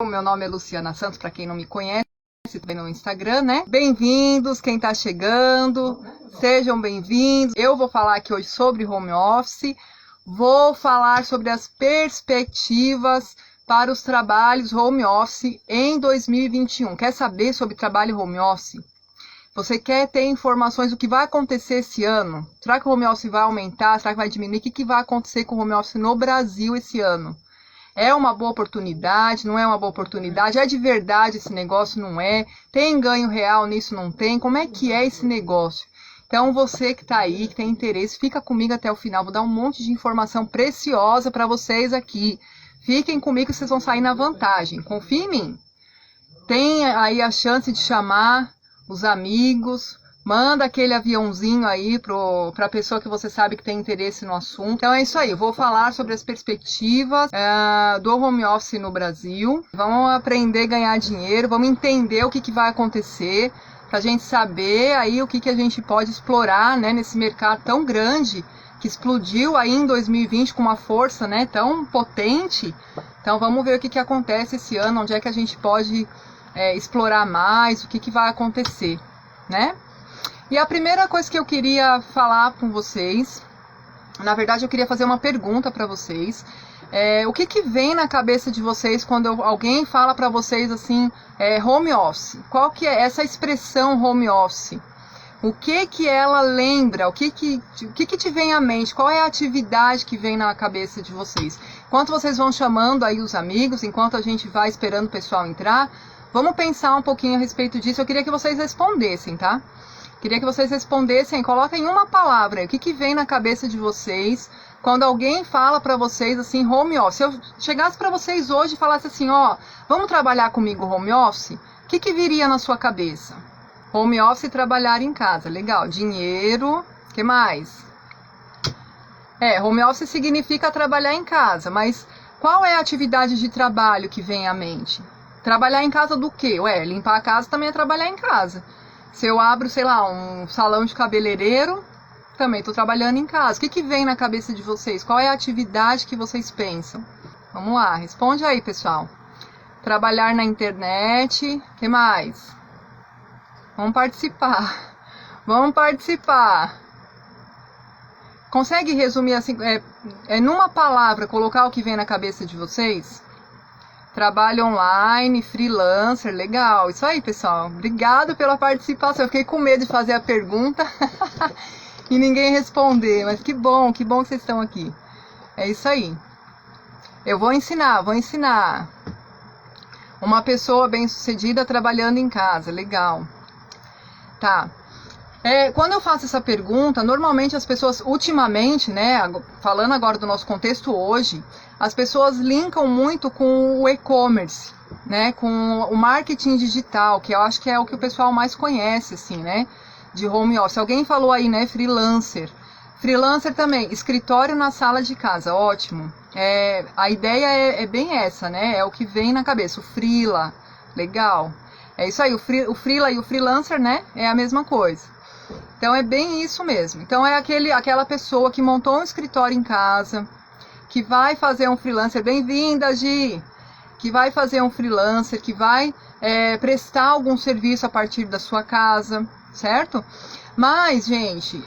Meu nome é Luciana Santos, para quem não me conhece, também no Instagram, né? Bem-vindos, quem tá chegando, sejam bem-vindos. Eu vou falar aqui hoje sobre home office, vou falar sobre as perspectivas para os trabalhos home office em 2021. Quer saber sobre trabalho home office? Você quer ter informações do que vai acontecer esse ano? Será que o home office vai aumentar? Será que vai diminuir? O que vai acontecer com o home office no Brasil esse ano? É uma boa oportunidade? Não é uma boa oportunidade? É de verdade esse negócio? Não é? Tem ganho real nisso? Não tem? Como é que é esse negócio? Então você que está aí, que tem interesse, fica comigo até o final. Vou dar um monte de informação preciosa para vocês aqui. Fiquem comigo que vocês vão sair na vantagem. Confia em mim. Tem aí a chance de chamar os amigos. Manda aquele aviãozinho aí para a pessoa que você sabe que tem interesse no assunto. Então é isso aí, eu vou falar sobre as perspectivas do home office no Brasil. Vamos aprender a ganhar dinheiro, vamos entender o que vai acontecer, para a gente saber aí o que a gente pode explorar, né, nesse mercado tão grande, que explodiu aí em 2020 com uma força, né, tão potente. Então vamos ver o que acontece esse ano, onde é que a gente pode explorar mais, o que vai acontecer, né? E a primeira coisa que eu queria falar com vocês, na verdade eu queria fazer uma pergunta para vocês. O que vem na cabeça de vocês quando alguém fala para vocês assim, home office? Qual que é essa expressão home office? O que ela lembra? O que te vem à mente? Qual é a atividade que vem na cabeça de vocês? Enquanto vocês vão chamando aí os amigos, enquanto a gente vai esperando o pessoal entrar, vamos pensar um pouquinho a respeito disso. Eu queria que vocês respondessem, tá? Queria que vocês respondessem, coloquem uma palavra aí, o que vem na cabeça de vocês quando alguém fala para vocês assim, home office. Se eu chegasse para vocês hoje e falasse assim, ó, vamos trabalhar comigo home office, o que viria na sua cabeça? Home office, trabalhar em casa, legal. Dinheiro, o que mais? Home office significa trabalhar em casa, mas qual é a atividade de trabalho que vem à mente? Trabalhar em casa do quê? Limpar a casa também é trabalhar em casa. Se eu abro, sei lá, um salão de cabeleireiro, também estou trabalhando em casa. O que vem na cabeça de vocês? Qual é a atividade que vocês pensam? Vamos lá, responde aí, pessoal. Trabalhar na internet, o que mais? Vamos participar. Vamos participar. Consegue resumir assim, numa palavra, colocar o que vem na cabeça de vocês? Trabalho online, freelancer, legal. Isso aí, pessoal. Obrigado pela participação. Eu fiquei com medo de fazer a pergunta e ninguém responder. Mas que bom que vocês estão aqui. É isso aí. Eu vou ensinar. Uma pessoa bem-sucedida trabalhando em casa, legal. Tá. Quando eu faço essa pergunta, normalmente as pessoas, ultimamente, né, falando agora do nosso contexto hoje, as pessoas linkam muito com o e-commerce, né, com o marketing digital, que eu acho que é o que o pessoal mais conhece, assim, né, de home office. Alguém falou aí, né, freelancer. Freelancer também, escritório na sala de casa, ótimo. A ideia é bem essa, né, é o que vem na cabeça, o freela, legal. É isso aí, o freela e o freelancer, né, é a mesma coisa. Então é bem isso mesmo. Então é aquela pessoa que montou um escritório em casa, que vai fazer um freelancer, bem-vinda, Gi, que vai fazer um freelancer, que vai prestar algum serviço a partir da sua casa, certo? Mas, gente,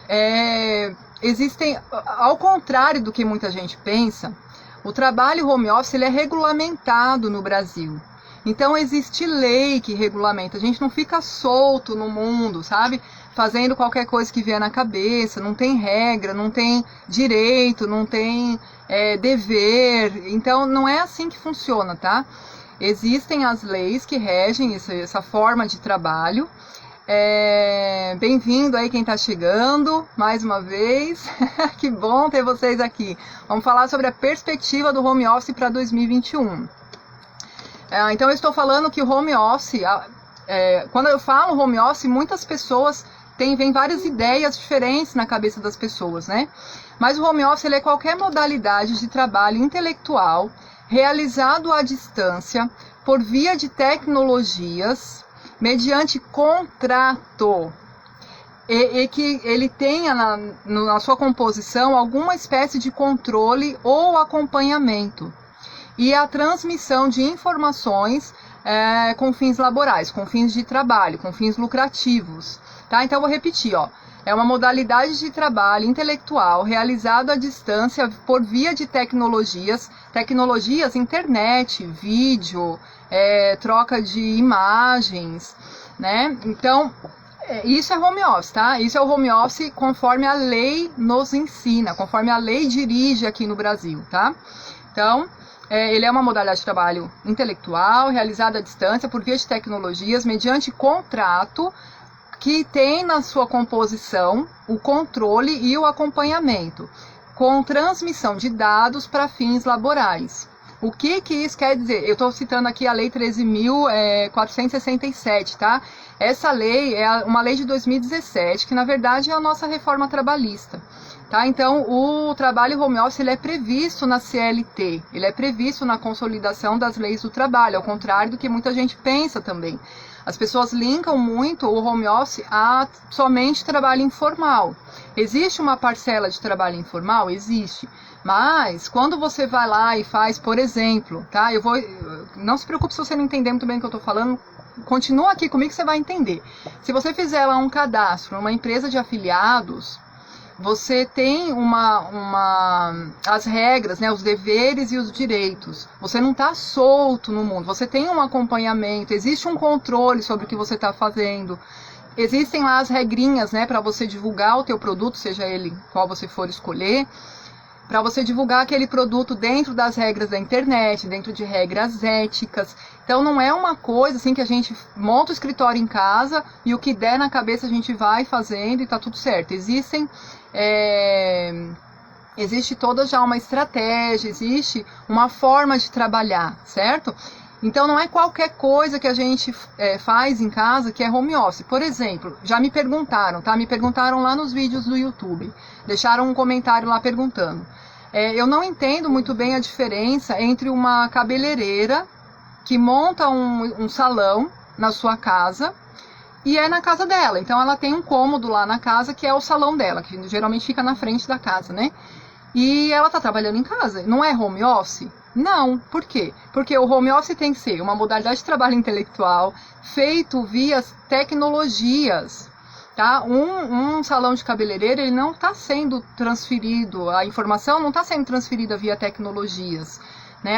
existem, ao contrário do que muita gente pensa, o trabalho home office ele é regulamentado no Brasil. Então existe lei que regulamenta, a gente não fica solto no mundo, sabe? Fazendo qualquer coisa que vier na cabeça, não tem regra, não tem direito, não tem dever, então não é assim que funciona, tá? Existem as leis que regem essa forma de trabalho. Bem-vindo aí quem está chegando, mais uma vez, que bom ter vocês aqui. Vamos falar sobre a perspectiva do home office para 2021. Então eu estou falando que o home office, quando eu falo home office, muitas pessoas vem várias ideias diferentes na cabeça das pessoas, né? Mas o home office ele é qualquer modalidade de trabalho intelectual realizado à distância por via de tecnologias mediante contrato e que ele tenha na sua composição alguma espécie de controle ou acompanhamento. e a transmissão de informações com fins laborais, com fins de trabalho, com fins lucrativos. Tá? Então, eu vou repetir, ó. É uma modalidade de trabalho intelectual realizado à distância por via de tecnologias, internet, vídeo, troca de imagens, né? Então, isso é home office, tá? Isso é o home office conforme a lei nos ensina, conforme a lei dirige aqui no Brasil, tá? Então, ele é uma modalidade de trabalho intelectual realizada à distância por via de tecnologias mediante contrato que tem na sua composição o controle e o acompanhamento, com transmissão de dados para fins laborais. O que isso quer dizer? Eu estou citando aqui a Lei 13.467, tá? Essa lei é uma lei de 2017, que na verdade é a nossa reforma trabalhista. Tá? Então, o trabalho home office ele é previsto na CLT, ele é previsto na consolidação das leis do trabalho, ao contrário do que muita gente pensa também. As pessoas linkam muito o home office a somente trabalho informal. Existe uma parcela de trabalho informal? Existe. Mas, quando você vai lá e faz, por exemplo, tá? Não se preocupe se você não entender muito bem o que eu estou falando, continua aqui comigo que você vai entender. Se você fizer lá um cadastro numa empresa de afiliados, você tem as regras, né, os deveres e os direitos. Você não está solto no mundo, você tem um acompanhamento, existe um controle sobre o que você está fazendo. Existem lá as regrinhas, né, para você divulgar o teu produto, seja ele qual você for escolher, para você divulgar aquele produto dentro das regras da internet, dentro de regras éticas. Então não é uma coisa assim que a gente monta o escritório em casa e o que der na cabeça a gente vai fazendo e está tudo certo. Existe toda já uma estratégia, existe uma forma de trabalhar, certo? Então não é qualquer coisa que a gente faz em casa que é home office. Por exemplo, já me perguntaram, tá? Me perguntaram lá nos vídeos do YouTube, deixaram um comentário lá perguntando. Eu não entendo muito bem a diferença entre uma cabeleireira que monta um salão na sua casa e é na casa dela. Então ela tem um cômodo lá na casa que é o salão dela, que geralmente fica na frente da casa, né? E ela está trabalhando em casa. Não é home office? Não. Por quê? Porque o home office tem que ser uma modalidade de trabalho intelectual feito via tecnologias. Tá? Um salão de cabeleireiro ele não está sendo transferido, a informação não está sendo transferida via tecnologias. Né?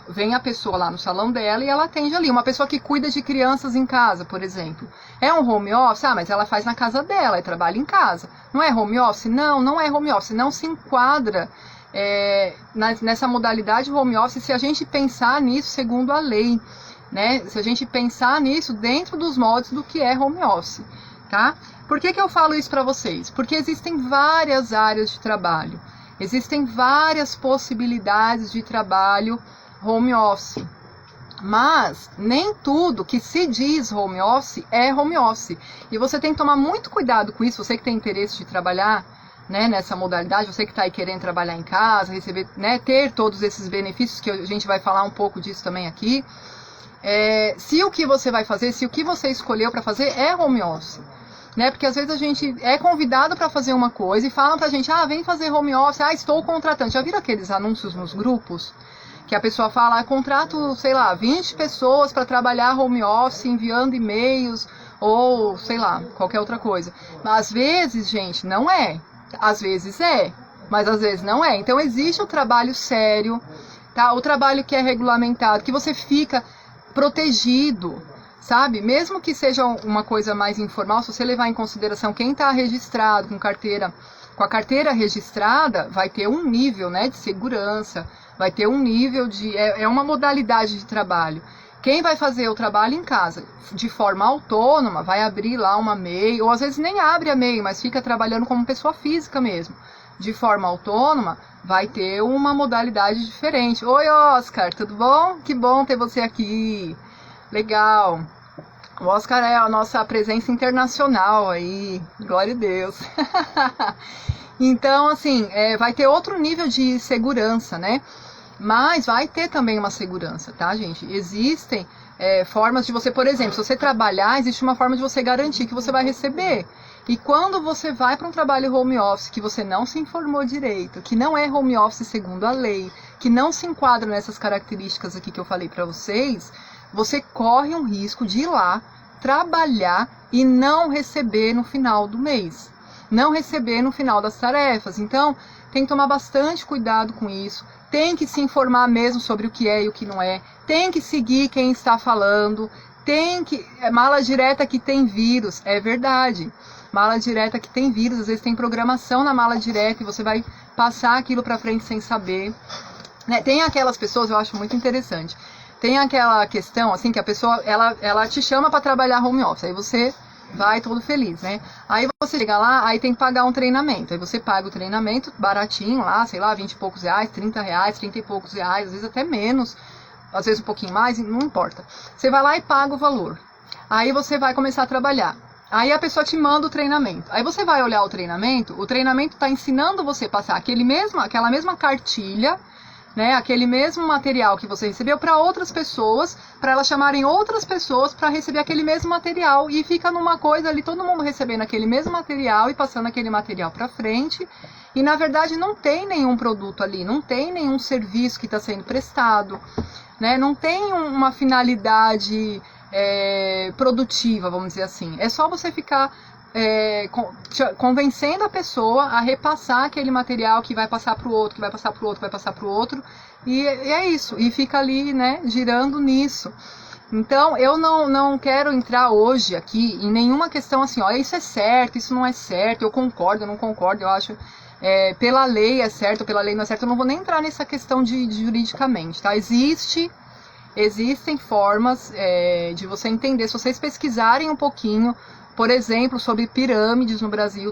Vem a pessoa lá no salão dela e ela atende ali. Uma pessoa que cuida de crianças em casa, por exemplo. É um home office? Mas ela faz na casa dela, trabalha em casa. Não é home office? Não, não é home office. Não se enquadra nessa modalidade home office se a gente pensar nisso segundo a lei. Né? Se a gente pensar nisso dentro dos moldes do que é home office. Tá? Por que eu falo isso para vocês? Porque existem várias áreas de trabalho. Existem várias possibilidades de trabalho home office, mas nem tudo que se diz home office é home office. E você tem que tomar muito cuidado com isso, você que tem interesse de trabalhar, né, nessa modalidade, você que está aí querendo trabalhar em casa, receber, né, ter todos esses benefícios, que a gente vai falar um pouco disso também aqui. Se o que você vai fazer, se o que você escolheu para fazer é home office. Né? Porque às vezes a gente é convidado para fazer uma coisa e falam pra gente, vem fazer home office, estou contratando. Já viram aqueles anúncios nos grupos? Que a pessoa fala, contrato, sei lá, 20 pessoas para trabalhar home office, enviando e-mails, ou sei lá, qualquer outra coisa. Mas às vezes, gente, não é. Às vezes é, mas às vezes não é. Então existe o trabalho sério, tá? O trabalho que é regulamentado, que você fica protegido. Sabe, mesmo que seja uma coisa mais informal, se você levar em consideração quem está registrado com a carteira registrada, vai ter um nível, né, de segurança, vai ter um nível de... É uma modalidade de trabalho. Quem vai fazer o trabalho em casa de forma autônoma, vai abrir lá uma MEI, ou às vezes nem abre a MEI, mas fica trabalhando como pessoa física mesmo. De forma autônoma, vai ter uma modalidade diferente. Oi, Oscar, tudo bom? Que bom ter você aqui. Legal. O Oscar é a nossa presença internacional aí, glória a Deus. Então, assim, vai ter outro nível de segurança, né? Mas vai ter também uma segurança, tá, gente? Existem formas de você, por exemplo, se você trabalhar, existe uma forma de você garantir que você vai receber. E quando você vai para um trabalho home office que você não se informou direito, que não é home office segundo a lei, que não se enquadram nessas características aqui que eu falei para vocês, você corre um risco de ir lá, trabalhar e não receber no final do mês. Não receber no final das tarefas. Então, tem que tomar bastante cuidado com isso. Tem que se informar mesmo sobre o que é e o que não é. Tem que seguir quem está falando. Tem que... Mala direta que tem vírus. É verdade. Mala direta que tem vírus. Às vezes tem programação na mala direta e você vai passar aquilo para frente sem saber. Né? Tem aquelas pessoas, eu acho muito interessante. Tem aquela questão, assim, que a pessoa, ela te chama para trabalhar home office. Aí você vai todo feliz, né? Aí você chega lá, aí tem que pagar um treinamento. Aí você paga o treinamento baratinho lá, sei lá, 20 e poucos reais, 30 reais, 30 e poucos reais, às vezes até menos, às vezes um pouquinho mais, não importa. Você vai lá e paga o valor. Aí você vai começar a trabalhar. Aí a pessoa te manda o treinamento. Aí você vai olhar o treinamento está ensinando você a passar aquela mesma cartilha, né, aquele mesmo material que você recebeu para outras pessoas, para elas chamarem outras pessoas para receber aquele mesmo material, e fica numa coisa ali, todo mundo recebendo aquele mesmo material e passando aquele material para frente, e na verdade não tem nenhum produto ali, não tem nenhum serviço que está sendo prestado, né, não tem uma finalidade produtiva, vamos dizer assim. É só você ficar convencendo a pessoa a repassar aquele material, que vai passar para o outro, que vai passar para o outro, que vai passar para o outro, e é isso, e fica ali, né, girando nisso. Então, eu não quero entrar hoje aqui em nenhuma questão assim, olha, isso é certo, isso não é certo, eu concordo, eu não concordo, eu acho, pela lei é certo, pela lei não é certo, eu não vou nem entrar nessa questão de juridicamente, tá? Existem formas de você entender, se vocês pesquisarem um pouquinho, por exemplo, sobre pirâmides no Brasil,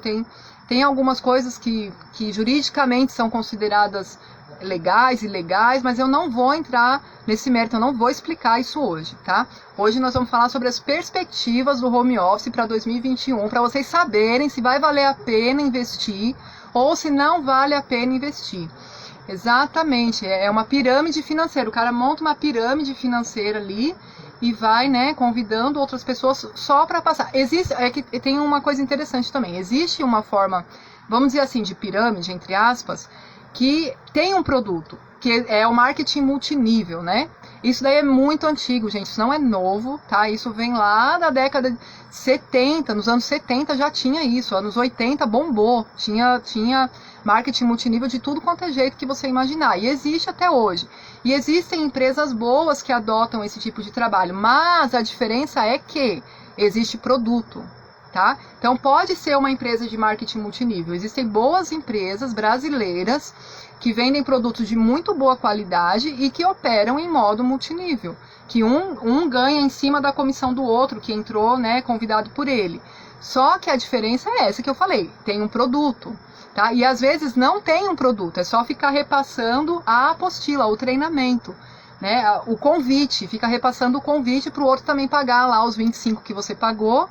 tem algumas coisas que juridicamente são consideradas legais e ilegais, mas eu não vou entrar nesse mérito, eu não vou explicar isso hoje, tá? Hoje nós vamos falar sobre as perspectivas do home office para 2021, para vocês saberem se vai valer a pena investir ou se não vale a pena investir. Exatamente, é uma pirâmide financeira, o cara monta uma pirâmide financeira ali e vai, né, convidando outras pessoas só para passar. Que tem uma coisa interessante também, existe uma forma, vamos dizer assim, de pirâmide, entre aspas, que tem um produto, que é o marketing multinível, né? Isso daí é muito antigo, gente, isso não é novo, tá? Isso vem lá da década de 70, nos anos 70 já tinha isso, anos 80 bombou, tinha marketing multinível de tudo quanto é jeito que você imaginar, e existe até hoje. E existem empresas boas que adotam esse tipo de trabalho, mas a diferença é que existe produto, tá? Então pode ser uma empresa de marketing multinível, existem boas empresas brasileiras que vendem produtos de muito boa qualidade e que operam em modo multinível, que um ganha em cima da comissão do outro, que entrou, né, convidado por ele. Só que a diferença é essa que eu falei, tem um produto, tá? E às vezes não tem um produto, é só ficar repassando a apostila, o treinamento, né? O convite, fica repassando o convite para o outro também pagar lá os 25 que você pagou.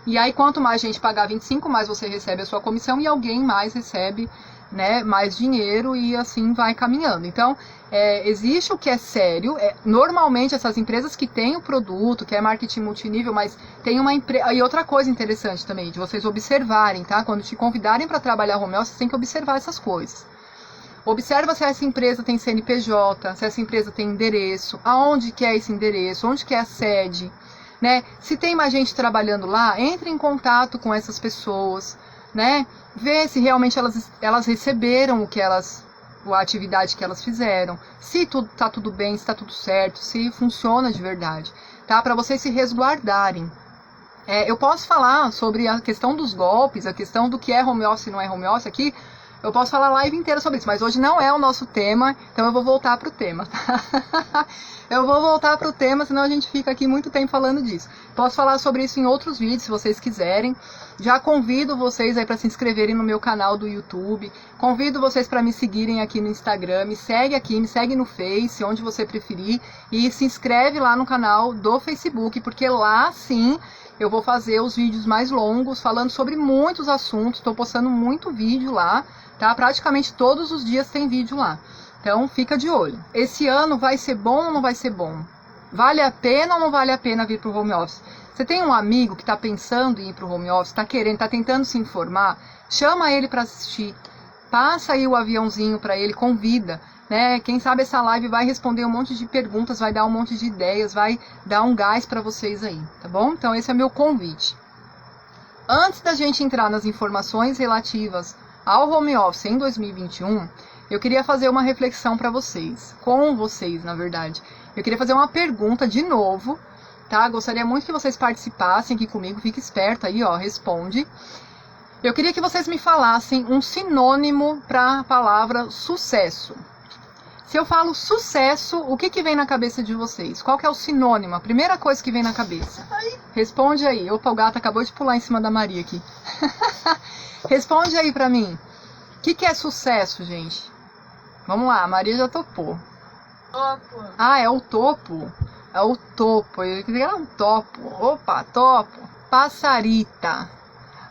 E aí, quanto mais gente pagar 25, mais você recebe a sua comissão e alguém mais recebe, né, mais dinheiro, e assim vai caminhando. Então, existe o que é sério. Normalmente, essas empresas que têm o produto, que é marketing multinível, mas tem uma empresa... E outra coisa interessante também, de vocês observarem, tá? Quando te convidarem para trabalhar home office, você tem que observar essas coisas. Observa se essa empresa tem CNPJ, se essa empresa tem endereço, aonde que é esse endereço, onde que é a sede, né? Se tem mais gente trabalhando lá, entre em contato com essas pessoas, né? Vê se realmente elas receberam a atividade que elas fizeram, se tá tudo bem, se tá tudo certo, se funciona de verdade, tá? Para vocês se resguardarem. Eu posso falar sobre a questão dos golpes, a questão do que é home office e não é home office aqui. Eu posso falar a live inteira sobre isso, mas hoje não é o nosso tema, então eu vou voltar para o tema, tá? Eu vou voltar para o tema, senão a gente fica aqui muito tempo falando disso. Posso falar sobre isso em outros vídeos, se vocês quiserem. Já convido vocês aí para se inscreverem no meu canal do YouTube. Convido vocês para me seguirem aqui no Instagram. Me segue aqui, me segue no Face, onde você preferir. E se inscreve lá no canal do Facebook, porque lá sim eu vou fazer os vídeos mais longos, falando sobre muitos assuntos. Estou postando muito vídeo lá, tá? Praticamente todos os dias tem vídeo lá. Então, fica de olho. Esse ano vai ser bom ou não vai ser bom? Vale a pena ou não vale a pena vir para o home office? Você tem um amigo que está pensando em ir para o home office, está tentando se informar, chama ele para assistir, passa aí o aviãozinho para ele, convida. né? Quem sabe essa live vai responder um monte de perguntas, vai dar um monte de ideias, vai dar um gás para vocês aí, tá bom? Então esse é meu convite. Antes da gente entrar nas informações relativas ao home office em 2021, eu queria fazer uma reflexão para vocês, com vocês, na verdade. Eu queria fazer uma pergunta de novo, tá? Gostaria muito que vocês participassem aqui comigo, fique esperto aí, ó, responde. Eu queria que vocês me falassem um sinônimo para a palavra sucesso. Se eu falo sucesso, o que vem na cabeça de vocês? Qual que é o sinônimo? A primeira coisa que vem na cabeça? Responde aí. Opa, o gato acabou de pular em cima da Maria aqui. Responde aí pra mim. O que é sucesso, gente? Vamos lá, a Maria já topou. Topo. Ah, é o topo. É o topo. Eu queria um topo. Opa, topo. Passarita.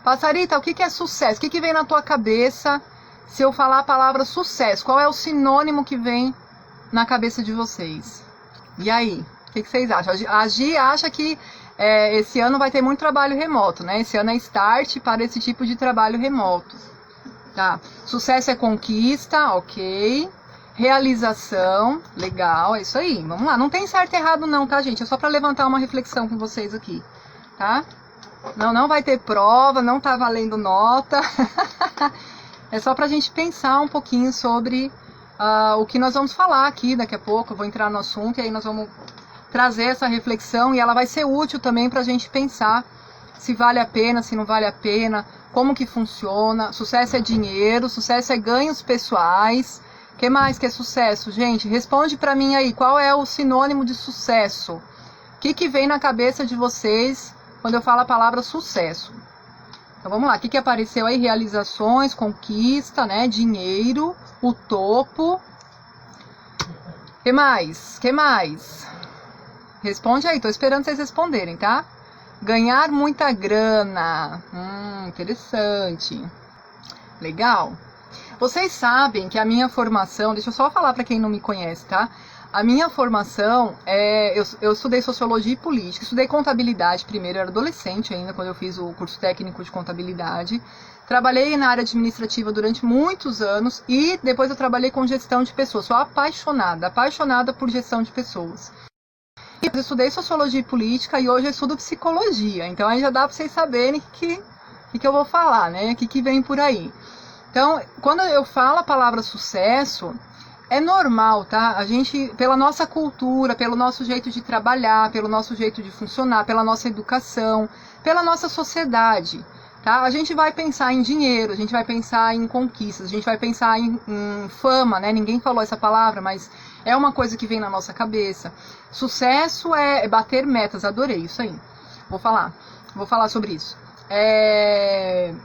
Passarita, o que é sucesso? O que vem na tua cabeça se eu falar a palavra sucesso? Qual é o sinônimo que vem na cabeça de vocês? E aí? O que vocês acham? A Gi acha que esse ano vai ter muito trabalho remoto, né? Esse ano é start para esse tipo de trabalho remoto. Tá. Sucesso é conquista, ok. Realização, legal, é isso aí. Vamos lá, não tem certo e errado não, tá, gente? É só para levantar uma reflexão com vocês aqui, tá? Não vai ter prova, não tá valendo nota. É só pra gente pensar um pouquinho sobre o que nós vamos falar aqui daqui a pouco. Eu vou entrar no assunto e aí nós vamos trazer essa reflexão e ela vai ser útil também pra gente pensar se vale a pena, se não vale a pena, como que funciona. Sucesso é dinheiro, sucesso é ganhos pessoais. O que mais que é sucesso, gente? Responde pra mim aí, qual é o sinônimo de sucesso? O que vem na cabeça de vocês quando eu falo a palavra sucesso? Então vamos lá, o que apareceu aí? Realizações, conquista, né? Dinheiro, o topo. Que mais? Que mais? Responde aí, tô esperando vocês responderem, tá? Ganhar muita grana. Interessante. Legal. Vocês sabem que a minha formação, deixa eu só falar para quem não me conhece, tá? A minha formação, eu estudei Sociologia e Política, estudei Contabilidade primeiro, eu era adolescente ainda quando eu fiz o curso técnico de Contabilidade. Trabalhei na área administrativa durante muitos anos e depois eu trabalhei com gestão de pessoas. Sou apaixonada por gestão de pessoas. Eu estudei Sociologia e Política e hoje eu estudo Psicologia, então aí já dá para vocês saberem o que eu vou falar, né? O que vem por aí. Então, quando eu falo a palavra sucesso, é normal, tá? A gente, pela nossa cultura, pelo nosso jeito de trabalhar, pelo nosso jeito de funcionar, pela nossa educação, pela nossa sociedade, tá? A gente vai pensar em dinheiro, a gente vai pensar em conquistas, a gente vai pensar em fama, né? Ninguém falou essa palavra, mas é uma coisa que vem na nossa cabeça. Sucesso é bater metas, adorei isso aí. Vou falar sobre isso.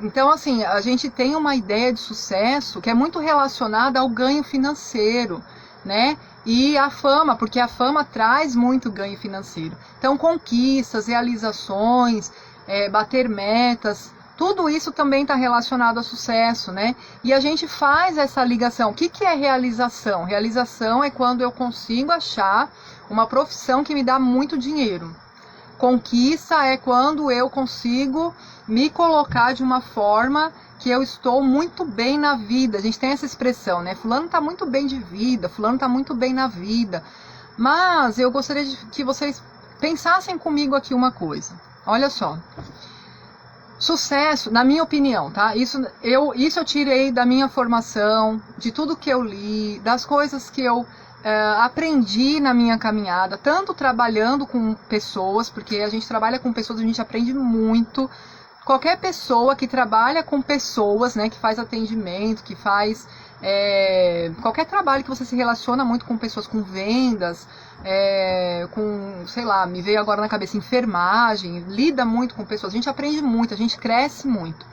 Então, assim, a gente tem uma ideia de sucesso que é muito relacionada ao ganho financeiro, né? E a fama, porque a fama traz muito ganho financeiro. Então, conquistas, realizações, bater metas, tudo isso também está relacionado a sucesso, né? E a gente faz essa ligação. O que é realização? Realização é quando eu consigo achar uma profissão que me dá muito dinheiro. Conquista é quando eu consigo me colocar de uma forma que eu estou muito bem na vida. A gente tem essa expressão, né? Fulano está muito bem de vida, fulano está muito bem na vida. Mas eu gostaria que vocês pensassem comigo aqui uma coisa. Olha só. Sucesso, na minha opinião, tá? Isso eu tirei da minha formação, de tudo que eu li, das coisas que eu aprendi na minha caminhada, tanto trabalhando com pessoas, porque a gente trabalha com pessoas, a gente aprende muito. Qualquer pessoa que trabalha com pessoas, né, que faz atendimento, que faz qualquer trabalho que você se relaciona muito com pessoas, com vendas, com, sei lá, me veio agora na cabeça enfermagem, lida muito com pessoas, a gente aprende muito, a gente cresce muito.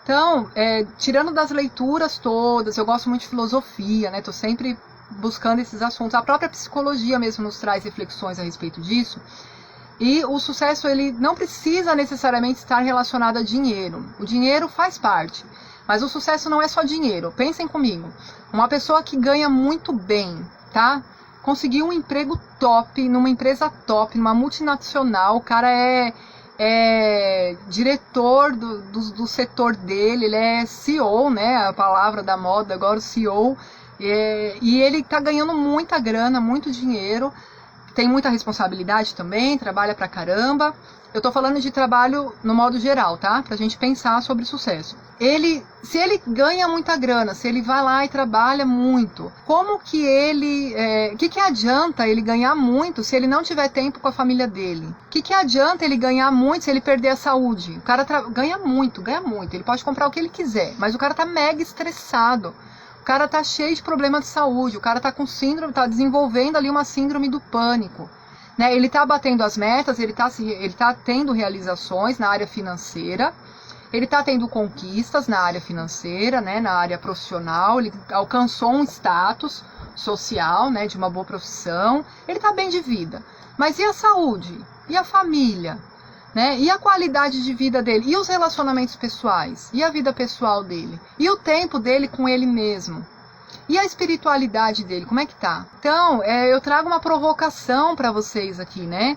Então, tirando das leituras todas, eu gosto muito de filosofia, né, tô sempre buscando esses assuntos. A própria psicologia mesmo nos traz reflexões a respeito disso. E o sucesso, ele não precisa necessariamente estar relacionado a dinheiro. O dinheiro faz parte, mas o sucesso não é só dinheiro. Pensem comigo. Uma pessoa que ganha muito bem, tá? Conseguiu um emprego top, numa empresa top, numa multinacional. O cara é diretor do setor dele, ele é CEO, né? A palavra da moda agora, o CEO. E ele tá ganhando muita grana, muito dinheiro, tem muita responsabilidade também, trabalha pra caramba. Eu tô falando de trabalho no modo geral, tá? Pra gente pensar sobre sucesso. Se ele ganha muita grana, se ele vai lá e trabalha muito, como que ele... que adianta ele ganhar muito se ele não tiver tempo com a família dele? Que adianta ele ganhar muito se ele perder a saúde? O cara ganha muito. Ele pode comprar o que ele quiser, mas o cara tá mega estressado. O cara tá cheio de problema de saúde, o cara tá com síndrome, tá desenvolvendo ali uma síndrome do pânico. Né? Ele tá batendo as metas, ele tá tendo realizações na área financeira, ele tá tendo conquistas na área financeira, né? Na área profissional, ele alcançou um status social, né? De uma boa profissão, ele tá bem de vida. Mas e a saúde? E a família? Né? E a qualidade de vida dele? E os relacionamentos pessoais? E a vida pessoal dele? E o tempo dele com ele mesmo? E a espiritualidade dele? Como é que tá? Então, eu trago uma provocação para vocês aqui, né?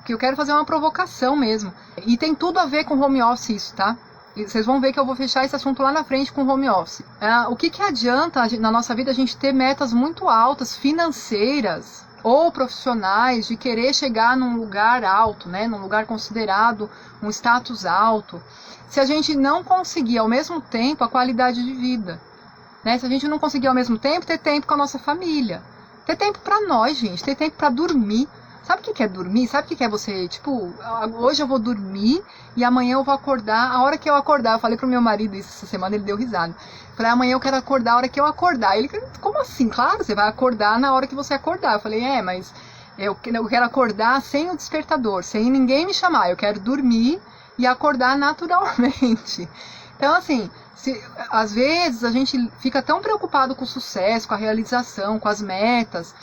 Que eu quero fazer uma provocação mesmo. E tem tudo a ver com home office isso, tá? E vocês vão ver que eu vou fechar esse assunto lá na frente com home office. O que adianta na nossa vida a gente ter metas muito altas, financeiras ou profissionais, de querer chegar num lugar alto, né, num lugar considerado um status alto, se a gente não conseguir ao mesmo tempo a qualidade de vida, né? Se a gente não conseguir ao mesmo tempo ter tempo com a nossa família, ter tempo para nós, gente, ter tempo para dormir. Sabe o que é dormir? Sabe o que é você, tipo, hoje eu vou dormir e amanhã eu vou acordar a hora que eu acordar. Eu falei pro meu marido isso essa semana, ele deu risada. Falei, amanhã eu quero acordar a hora que eu acordar. Ele, como assim? Claro, você vai acordar na hora que você acordar. Eu falei, mas eu quero acordar sem o despertador, sem ninguém me chamar. Eu quero dormir e acordar naturalmente. Então, assim, às vezes a gente fica tão preocupado com o sucesso, com a realização, com as metas,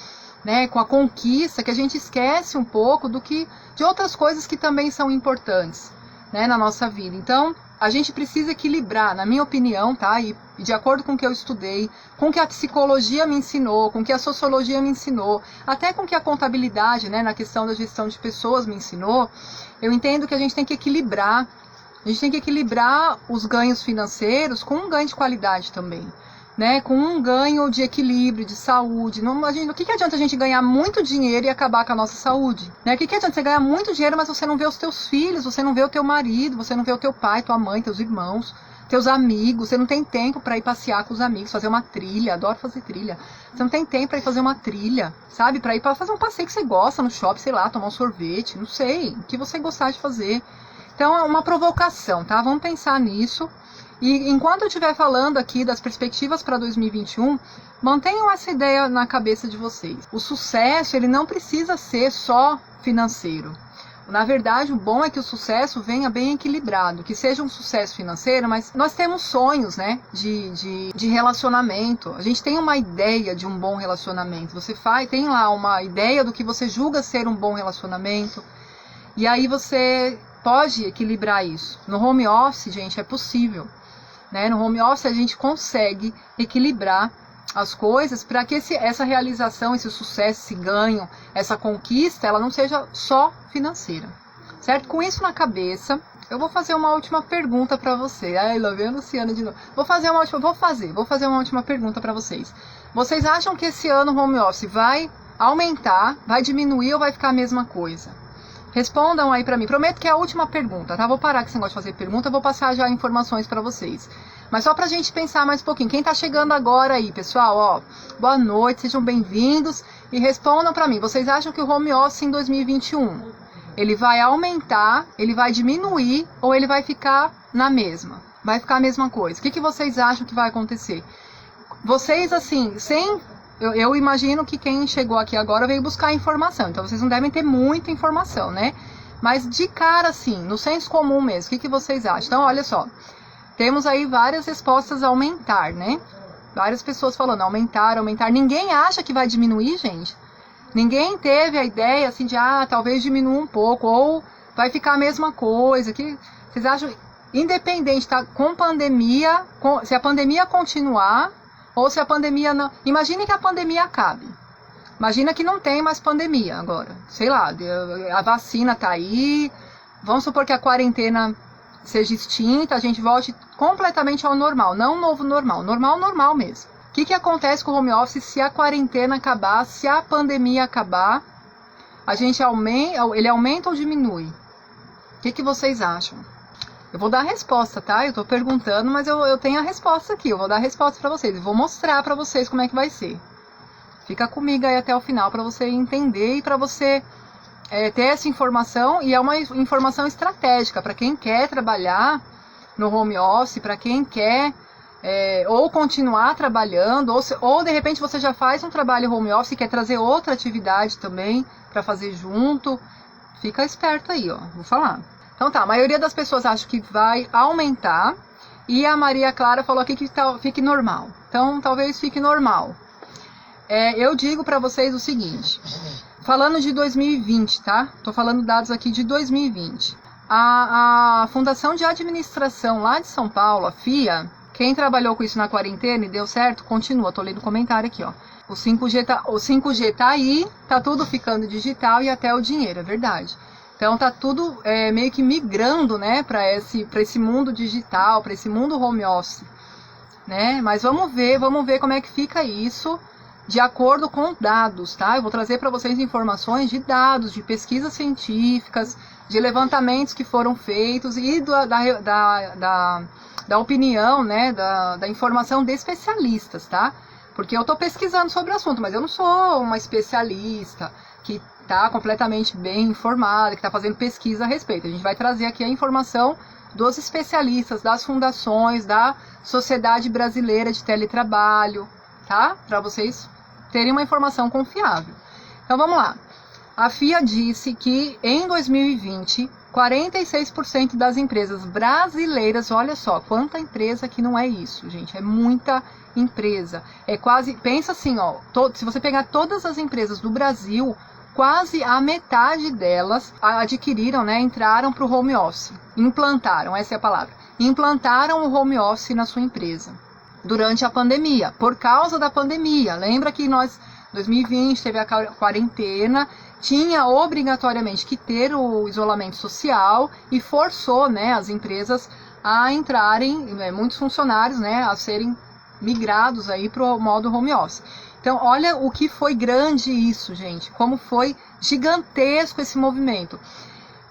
né, com a conquista, que a gente esquece um pouco de outras coisas que também são importantes, né, na nossa vida. Então, a gente precisa equilibrar, na minha opinião, tá? E de acordo com o que eu estudei, com o que a psicologia me ensinou, com o que a sociologia me ensinou, até com o que a contabilidade, né, na questão da gestão de pessoas me ensinou, eu entendo que a gente tem que equilibrar. A gente tem que equilibrar os ganhos financeiros com um ganho de qualidade também. Né, com um ganho de equilíbrio, de saúde. O que adianta a gente ganhar muito dinheiro e acabar com a nossa saúde? Né? O que adianta você ganhar muito dinheiro, mas você não vê os teus filhos, você não vê o teu marido, você não vê o teu pai, tua mãe, teus irmãos, teus amigos, você não tem tempo para ir passear com os amigos, fazer uma trilha, adoro fazer trilha. Você não tem tempo para ir fazer uma trilha, sabe? Para ir para fazer um passeio que você gosta no shopping, sei lá, tomar um sorvete, não sei, o que você gostar de fazer. Então é uma provocação, tá? Vamos pensar nisso. E enquanto eu estiver falando aqui das perspectivas para 2021, mantenham essa ideia na cabeça de vocês. O sucesso, ele não precisa ser só financeiro. Na verdade, o bom é que o sucesso venha bem equilibrado, que seja um sucesso financeiro, mas nós temos sonhos, né, de relacionamento. A gente tem uma ideia de um bom relacionamento. Você tem lá uma ideia do que você julga ser um bom relacionamento, e aí você pode equilibrar isso. No home office, gente, é possível. Né? No home office a gente consegue equilibrar as coisas para que essa realização, esse sucesso, esse ganho, essa conquista, ela não seja só financeira, certo? Com isso na cabeça, eu vou fazer uma última pergunta para você. Ai, lá vem a Luciana de novo. Vou fazer uma última pergunta para vocês. Vocês acham que esse ano o home office vai aumentar, vai diminuir ou vai ficar a mesma coisa? Respondam aí pra mim. Prometo que é a última pergunta, tá? Vou parar com esse negócio de fazer pergunta, vou passar já informações pra vocês. Mas só pra gente pensar mais um pouquinho. Quem tá chegando agora aí, pessoal, ó, boa noite, sejam bem-vindos e respondam pra mim. Vocês acham que o home office em 2021, ele vai aumentar, ele vai diminuir ou ele vai ficar na mesma? Vai ficar a mesma coisa. O que vocês acham que vai acontecer? Vocês, assim, Eu imagino que quem chegou aqui agora veio buscar informação, então vocês não devem ter muita informação, né? Mas de cara, assim, no senso comum mesmo, o que vocês acham? Então, olha só, temos aí várias respostas a aumentar, né? Várias pessoas falando aumentar. Ninguém acha que vai diminuir, gente. Ninguém teve a ideia, assim, de, talvez diminua um pouco, ou vai ficar a mesma coisa. Que vocês acham, independente, tá? Com pandemia, se a pandemia continuar, ou se a pandemia não... Imagine que a pandemia acabe. Imagina que não tem mais pandemia agora. Sei lá, a vacina tá aí. Vamos supor que a quarentena seja extinta, a gente volte completamente ao normal. Não um novo normal. Normal mesmo. O que acontece com o home office se a quarentena acabar, se a pandemia acabar? Ele aumenta ou diminui? O que vocês acham? Eu vou dar a resposta, tá? Eu tô perguntando, mas eu tenho a resposta aqui. Eu vou dar a resposta pra vocês. Eu vou mostrar pra vocês como é que vai ser. Fica comigo aí até o final pra você entender e pra você ter essa informação. E é uma informação estratégica pra quem quer trabalhar no home office, pra quem quer ou continuar trabalhando, ou de repente você já faz um trabalho home office e quer trazer outra atividade também pra fazer junto. Fica esperto aí, ó. Vou falar. Então tá, a maioria das pessoas acha que vai aumentar e a Maria Clara falou aqui que fique normal. Então talvez fique normal. Eu digo pra vocês o seguinte, falando de 2020, tá? Tô falando dados aqui de 2020. A Fundação de Administração lá de São Paulo, a FIA, quem trabalhou com isso na quarentena e deu certo, continua. Tô lendo o comentário aqui, ó. O 5G tá aí, tá tudo ficando digital e até o dinheiro, é verdade. Então tá tudo meio que migrando, né, para esse mundo digital, para esse mundo home office, né? Mas vamos ver como é que fica isso de acordo com dados, tá? Eu vou trazer para vocês informações de dados, de pesquisas científicas, de levantamentos que foram feitos e da opinião, né, da informação de especialistas, tá? Porque eu tô pesquisando sobre o assunto, mas eu não sou uma especialista que está completamente bem informada, que está fazendo pesquisa a respeito. A gente vai trazer aqui a informação dos especialistas, das fundações, da Sociedade Brasileira de Teletrabalho, tá? Para vocês terem uma informação confiável. Então vamos lá. A FIA disse que em 2020, 46% das empresas brasileiras, olha só, quanta empresa que não é isso, gente, é muita empresa. É quase, pensa assim, ó, se você pegar todas as empresas do Brasil, quase a metade delas adquiriram, né, entraram para o home office, implantaram, essa é a palavra, implantaram o home office na sua empresa durante a pandemia, por causa da pandemia. Lembra que 2020 teve a quarentena, tinha obrigatoriamente que ter o isolamento social e forçou, né, as empresas a entrarem, muitos funcionários, né, a serem migrados aí para o modo home office. Então, olha o que foi grande isso, gente, como foi gigantesco esse movimento.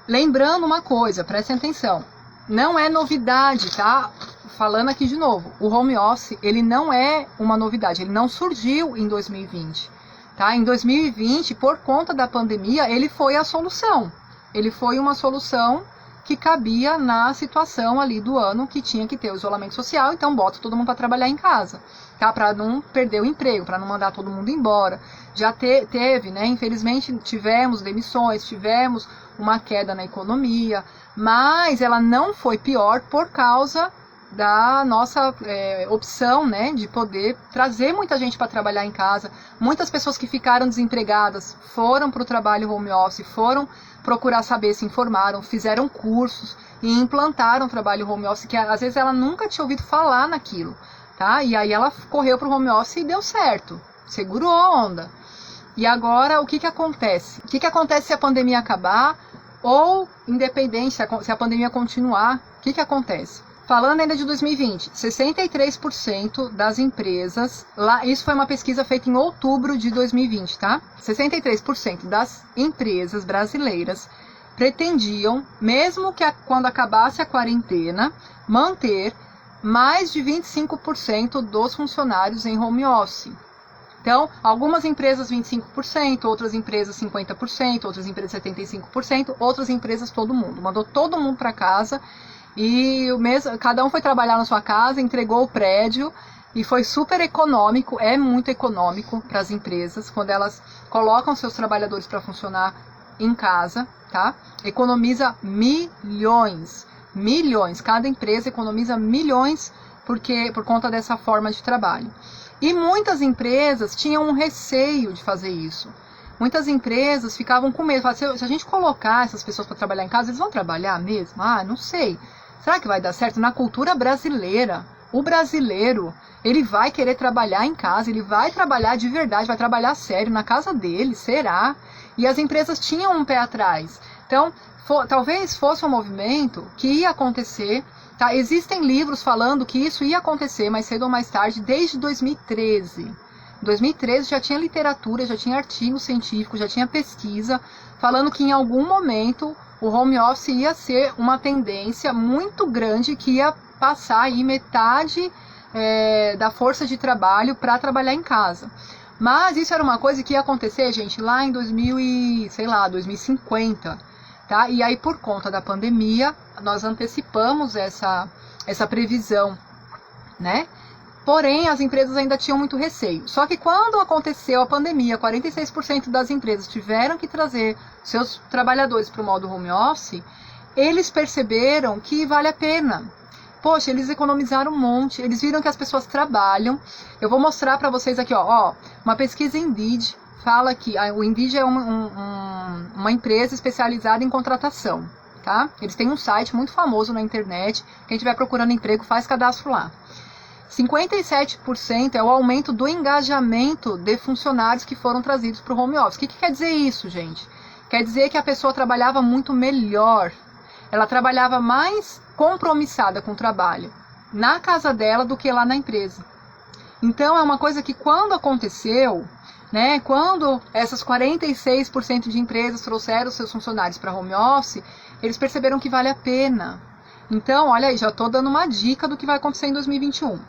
Lembrando uma coisa, prestem atenção, não é novidade, tá? Falando aqui de novo, o home office, ele não é uma novidade, ele não surgiu em 2020, tá? Em 2020, por conta da pandemia, ele foi a solução. Ele foi uma solução que cabia na situação ali do ano que tinha que ter o isolamento social, então bota todo mundo para trabalhar em casa, tá? Para não perder o emprego, para não mandar todo mundo embora. Já teve, né? Infelizmente tivemos demissões, tivemos uma queda na economia, mas ela não foi pior por causa da nossa opção, né, de poder trazer muita gente para trabalhar em casa. Muitas pessoas que ficaram desempregadas foram para o trabalho home office, foram procurar saber, se informaram, fizeram cursos e implantaram o trabalho home office, que às vezes ela nunca tinha ouvido falar naquilo, tá? E aí ela correu para o home office e deu certo, segurou a onda. E agora o que acontece? O que acontece se a pandemia acabar ou, independente, se a pandemia continuar, o que acontece? Falando ainda de 2020, 63% das empresas, isso foi uma pesquisa feita em outubro de 2020, tá? 63% das empresas brasileiras pretendiam, mesmo que quando acabasse a quarentena, manter mais de 25% dos funcionários em home office. Então, algumas empresas 25%, outras empresas 50%, outras empresas 75%, outras empresas todo mundo. Mandou todo mundo para casa. E cada um foi trabalhar na sua casa, entregou o prédio e foi super econômico, é muito econômico para as empresas quando elas colocam seus trabalhadores para funcionar em casa, tá? Economiza milhões, cada empresa economiza milhões por conta dessa forma de trabalho. E muitas empresas tinham um receio de fazer isso. Muitas empresas ficavam com medo, falavam, se a gente colocar essas pessoas para trabalhar em casa, eles vão trabalhar mesmo? Ah, não sei. Será que vai dar certo? Na cultura brasileira, o brasileiro, ele vai querer trabalhar em casa, ele vai trabalhar de verdade, vai trabalhar sério na casa dele, será? E as empresas tinham um pé atrás. Então, talvez fosse um movimento que ia acontecer Tá? Existem livros falando que isso ia acontecer mais cedo ou mais tarde, desde 2013. Em 2013 já tinha literatura, já tinha artigo científico, já tinha pesquisa, falando que em algum momento o home office ia ser uma tendência muito grande, que ia passar aí metade da força de trabalho para trabalhar em casa. Mas isso era uma coisa que ia acontecer, gente, lá em 2050, tá? E aí, por conta da pandemia, nós antecipamos essa previsão, né? Porém, as empresas ainda tinham muito receio. Só que quando aconteceu a pandemia, 46% das empresas tiveram que trazer seus trabalhadores para o modo home office, eles perceberam que vale a pena. Poxa, eles economizaram um monte, eles viram que as pessoas trabalham. Eu vou mostrar para vocês aqui, ó, uma pesquisa Indeed fala que o Indeed é uma empresa especializada em contratação, tá? Eles têm um site muito famoso na internet, quem estiver procurando emprego faz cadastro lá. 57% é o aumento do engajamento de funcionários que foram trazidos para o home office. O que quer dizer isso, gente? Quer dizer que a pessoa trabalhava muito melhor, ela trabalhava mais compromissada com o trabalho na casa dela do que lá na empresa. Então é uma coisa que quando aconteceu, né, quando essas 46% de empresas trouxeram seus funcionários para home office, eles perceberam que vale a pena. Então, olha aí, já estou dando uma dica do que vai acontecer em 2021.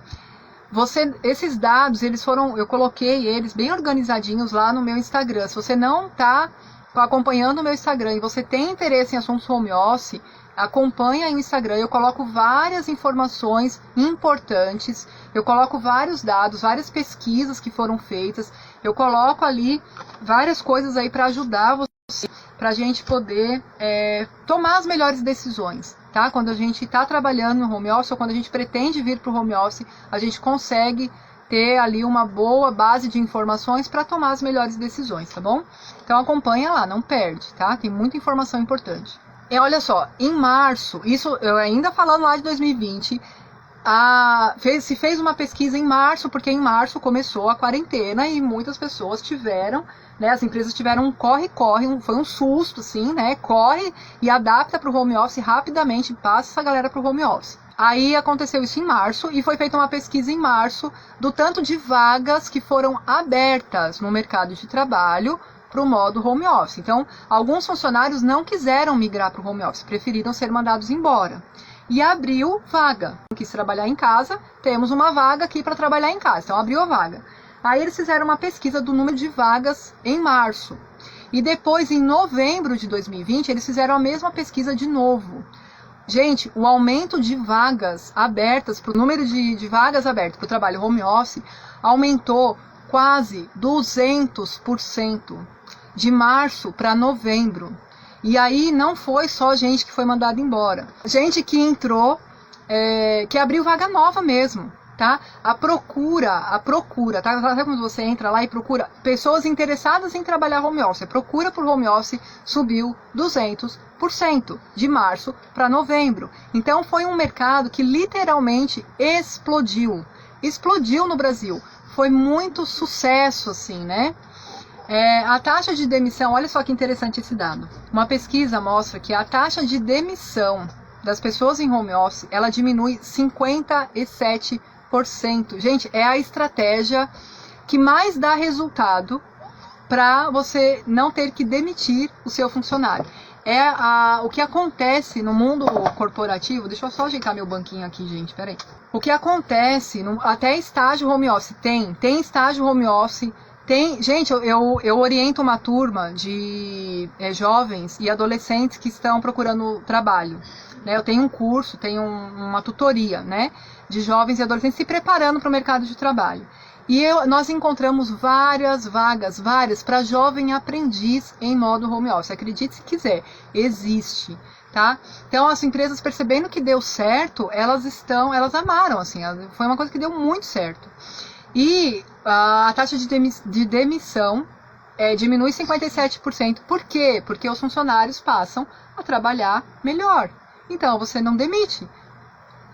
Esses dados, eu coloquei eles bem organizadinhos lá no meu Instagram. Se você não está acompanhando o meu Instagram e você tem interesse em assuntos home office, acompanha aí o Instagram. Eu coloco várias informações importantes, eu coloco vários dados, várias pesquisas que foram feitas, eu coloco ali várias coisas aí para ajudar você, para a gente poder tomar as melhores decisões, tá? Quando a gente está trabalhando no home office ou quando a gente pretende vir para o home office, a gente consegue ter ali uma boa base de informações para tomar as melhores decisões, tá bom? Então acompanha lá, não perde, tá? Tem muita informação importante. E olha só, em março, isso eu ainda falando lá de 2020, se fez uma pesquisa em março, porque em março começou a quarentena e muitas pessoas tiveram, né, as empresas tiveram um corre-corre, foi um susto, assim, né, corre e adapta para o home office rapidamente, passa essa galera para o home office. Aí aconteceu isso em março e foi feita uma pesquisa em março do tanto de vagas que foram abertas no mercado de trabalho para o modo home office. Então, alguns funcionários não quiseram migrar para o home office, preferiram ser mandados embora. E abriu vaga. Quem quis trabalhar em casa, temos uma vaga aqui para trabalhar em casa. Então, abriu a vaga. Aí eles fizeram uma pesquisa do número de vagas em março. E depois, em novembro de 2020, eles fizeram a mesma pesquisa de novo. Gente, o aumento de vagas abertas, o número de vagas abertas para o trabalho home office, aumentou quase 200% de março para novembro. E aí não foi só gente que foi mandada embora. Gente que entrou, que abriu vaga nova mesmo, tá? A procura, tá? Sabe quando você entra lá e procura pessoas interessadas em trabalhar home office? A procura por home office subiu 200% de março para novembro. Então foi um mercado que literalmente explodiu. Explodiu no Brasil. Foi muito sucesso, assim, né? A taxa de demissão, olha só que interessante esse dado. Uma pesquisa mostra que a taxa de demissão das pessoas em home office, ela diminui 57%. Gente, é a estratégia que mais dá resultado para você não ter que demitir o seu funcionário. O que acontece no mundo corporativo, deixa eu só ajeitar meu banquinho aqui, gente, peraí. O que acontece, até estágio home office, tem estágio home office, gente, eu oriento uma turma de jovens e adolescentes que estão procurando trabalho. Né? Eu tenho um curso, tenho uma tutoria, né, de jovens e adolescentes se preparando para o mercado de trabalho. E nós encontramos várias vagas, para jovem aprendiz em modo home office. Acredite se quiser, existe. Tá? Então as empresas percebendo que deu certo, elas amaram, assim, foi uma coisa que deu muito certo. E a taxa de demissão diminui 57%. Por quê? Porque os funcionários passam a trabalhar melhor. Então você não demite,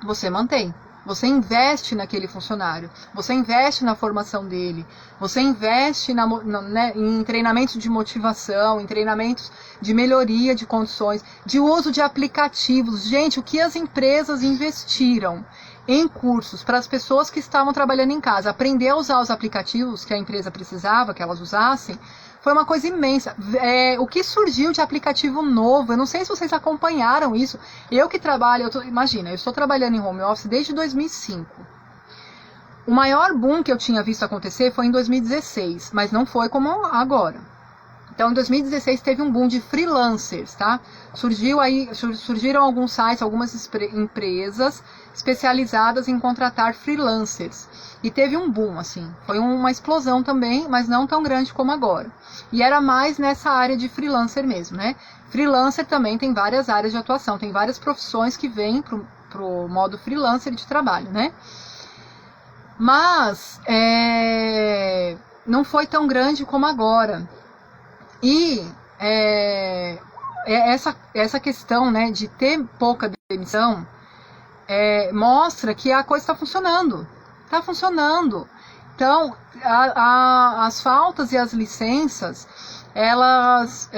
você mantém. Você investe naquele funcionário, você investe na formação dele, você investe em treinamentos de motivação, em treinamentos de melhoria de condições, de uso de aplicativos. Gente, o que as empresas investiram em cursos para as pessoas que estavam trabalhando em casa, aprender a usar os aplicativos que a empresa precisava que elas usassem, foi uma coisa imensa. O que surgiu de aplicativo novo, eu não sei se vocês acompanharam isso. Eu que trabalho, imagina, eu estou trabalhando em home office desde 2005. O maior boom que eu tinha visto acontecer foi em 2016, mas não foi como agora. Então, em 2016 teve um boom de freelancers, tá? Surgiram alguns sites, algumas empresas especializadas em contratar freelancers. E teve um boom, assim. Foi uma explosão também, mas não tão grande como agora. E era mais nessa área de freelancer mesmo, né? Freelancer também tem várias áreas de atuação, tem várias profissões que vêm pro modo freelancer de trabalho, né? Mas não foi tão grande como agora. E essa questão, né, de ter pouca demissão mostra que a coisa está funcionando. Está funcionando. Então, as faltas e as licenças, elas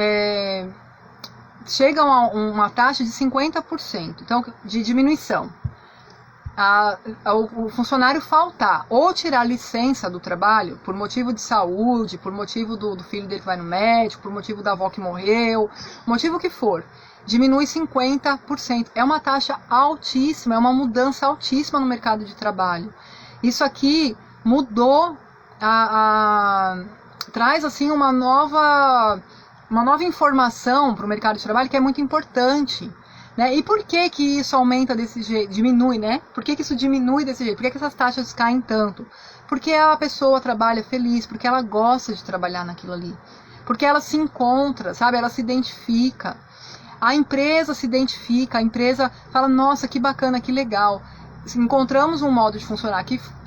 chegam a uma taxa de 50%, então, de diminuição. O funcionário faltar ou tirar licença do trabalho por motivo de saúde, por motivo do filho dele que vai no médico, por motivo da avó que morreu, motivo que for, diminui 50%. É uma taxa altíssima, é uma mudança altíssima no mercado de trabalho. Isso aqui mudou, traz assim uma nova informação para o mercado de trabalho que é muito importante. Né? E por que que isso aumenta desse jeito, diminui, né? Por que que isso diminui desse jeito? Por que que essas taxas caem tanto? Porque a pessoa trabalha feliz, porque ela gosta de trabalhar naquilo ali. Porque ela se encontra, sabe? Ela se identifica. A empresa se identifica, a empresa fala, nossa, que bacana, que legal. Encontramos um modo de funcionar,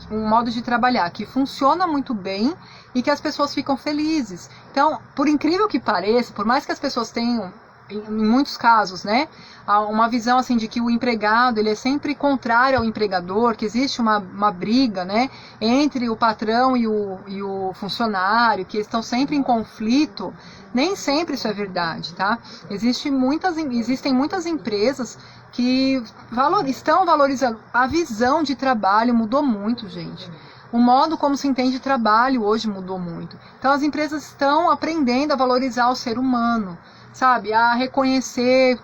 um modo de trabalhar que funciona muito bem e que as pessoas ficam felizes. Então, por incrível que pareça, por mais que as pessoas tenham, em muitos casos, né, uma visão assim de que o empregado ele é sempre contrário ao empregador, que existe uma briga, né, entre o patrão e o funcionário, que estão sempre em conflito. Nem sempre isso é verdade, tá? Existem muitas empresas que estão valorizando. A visão de trabalho mudou muito, gente. O modo como se entende trabalho hoje mudou muito. Então as empresas estão aprendendo a valorizar o ser humano, sabe? A reconhecer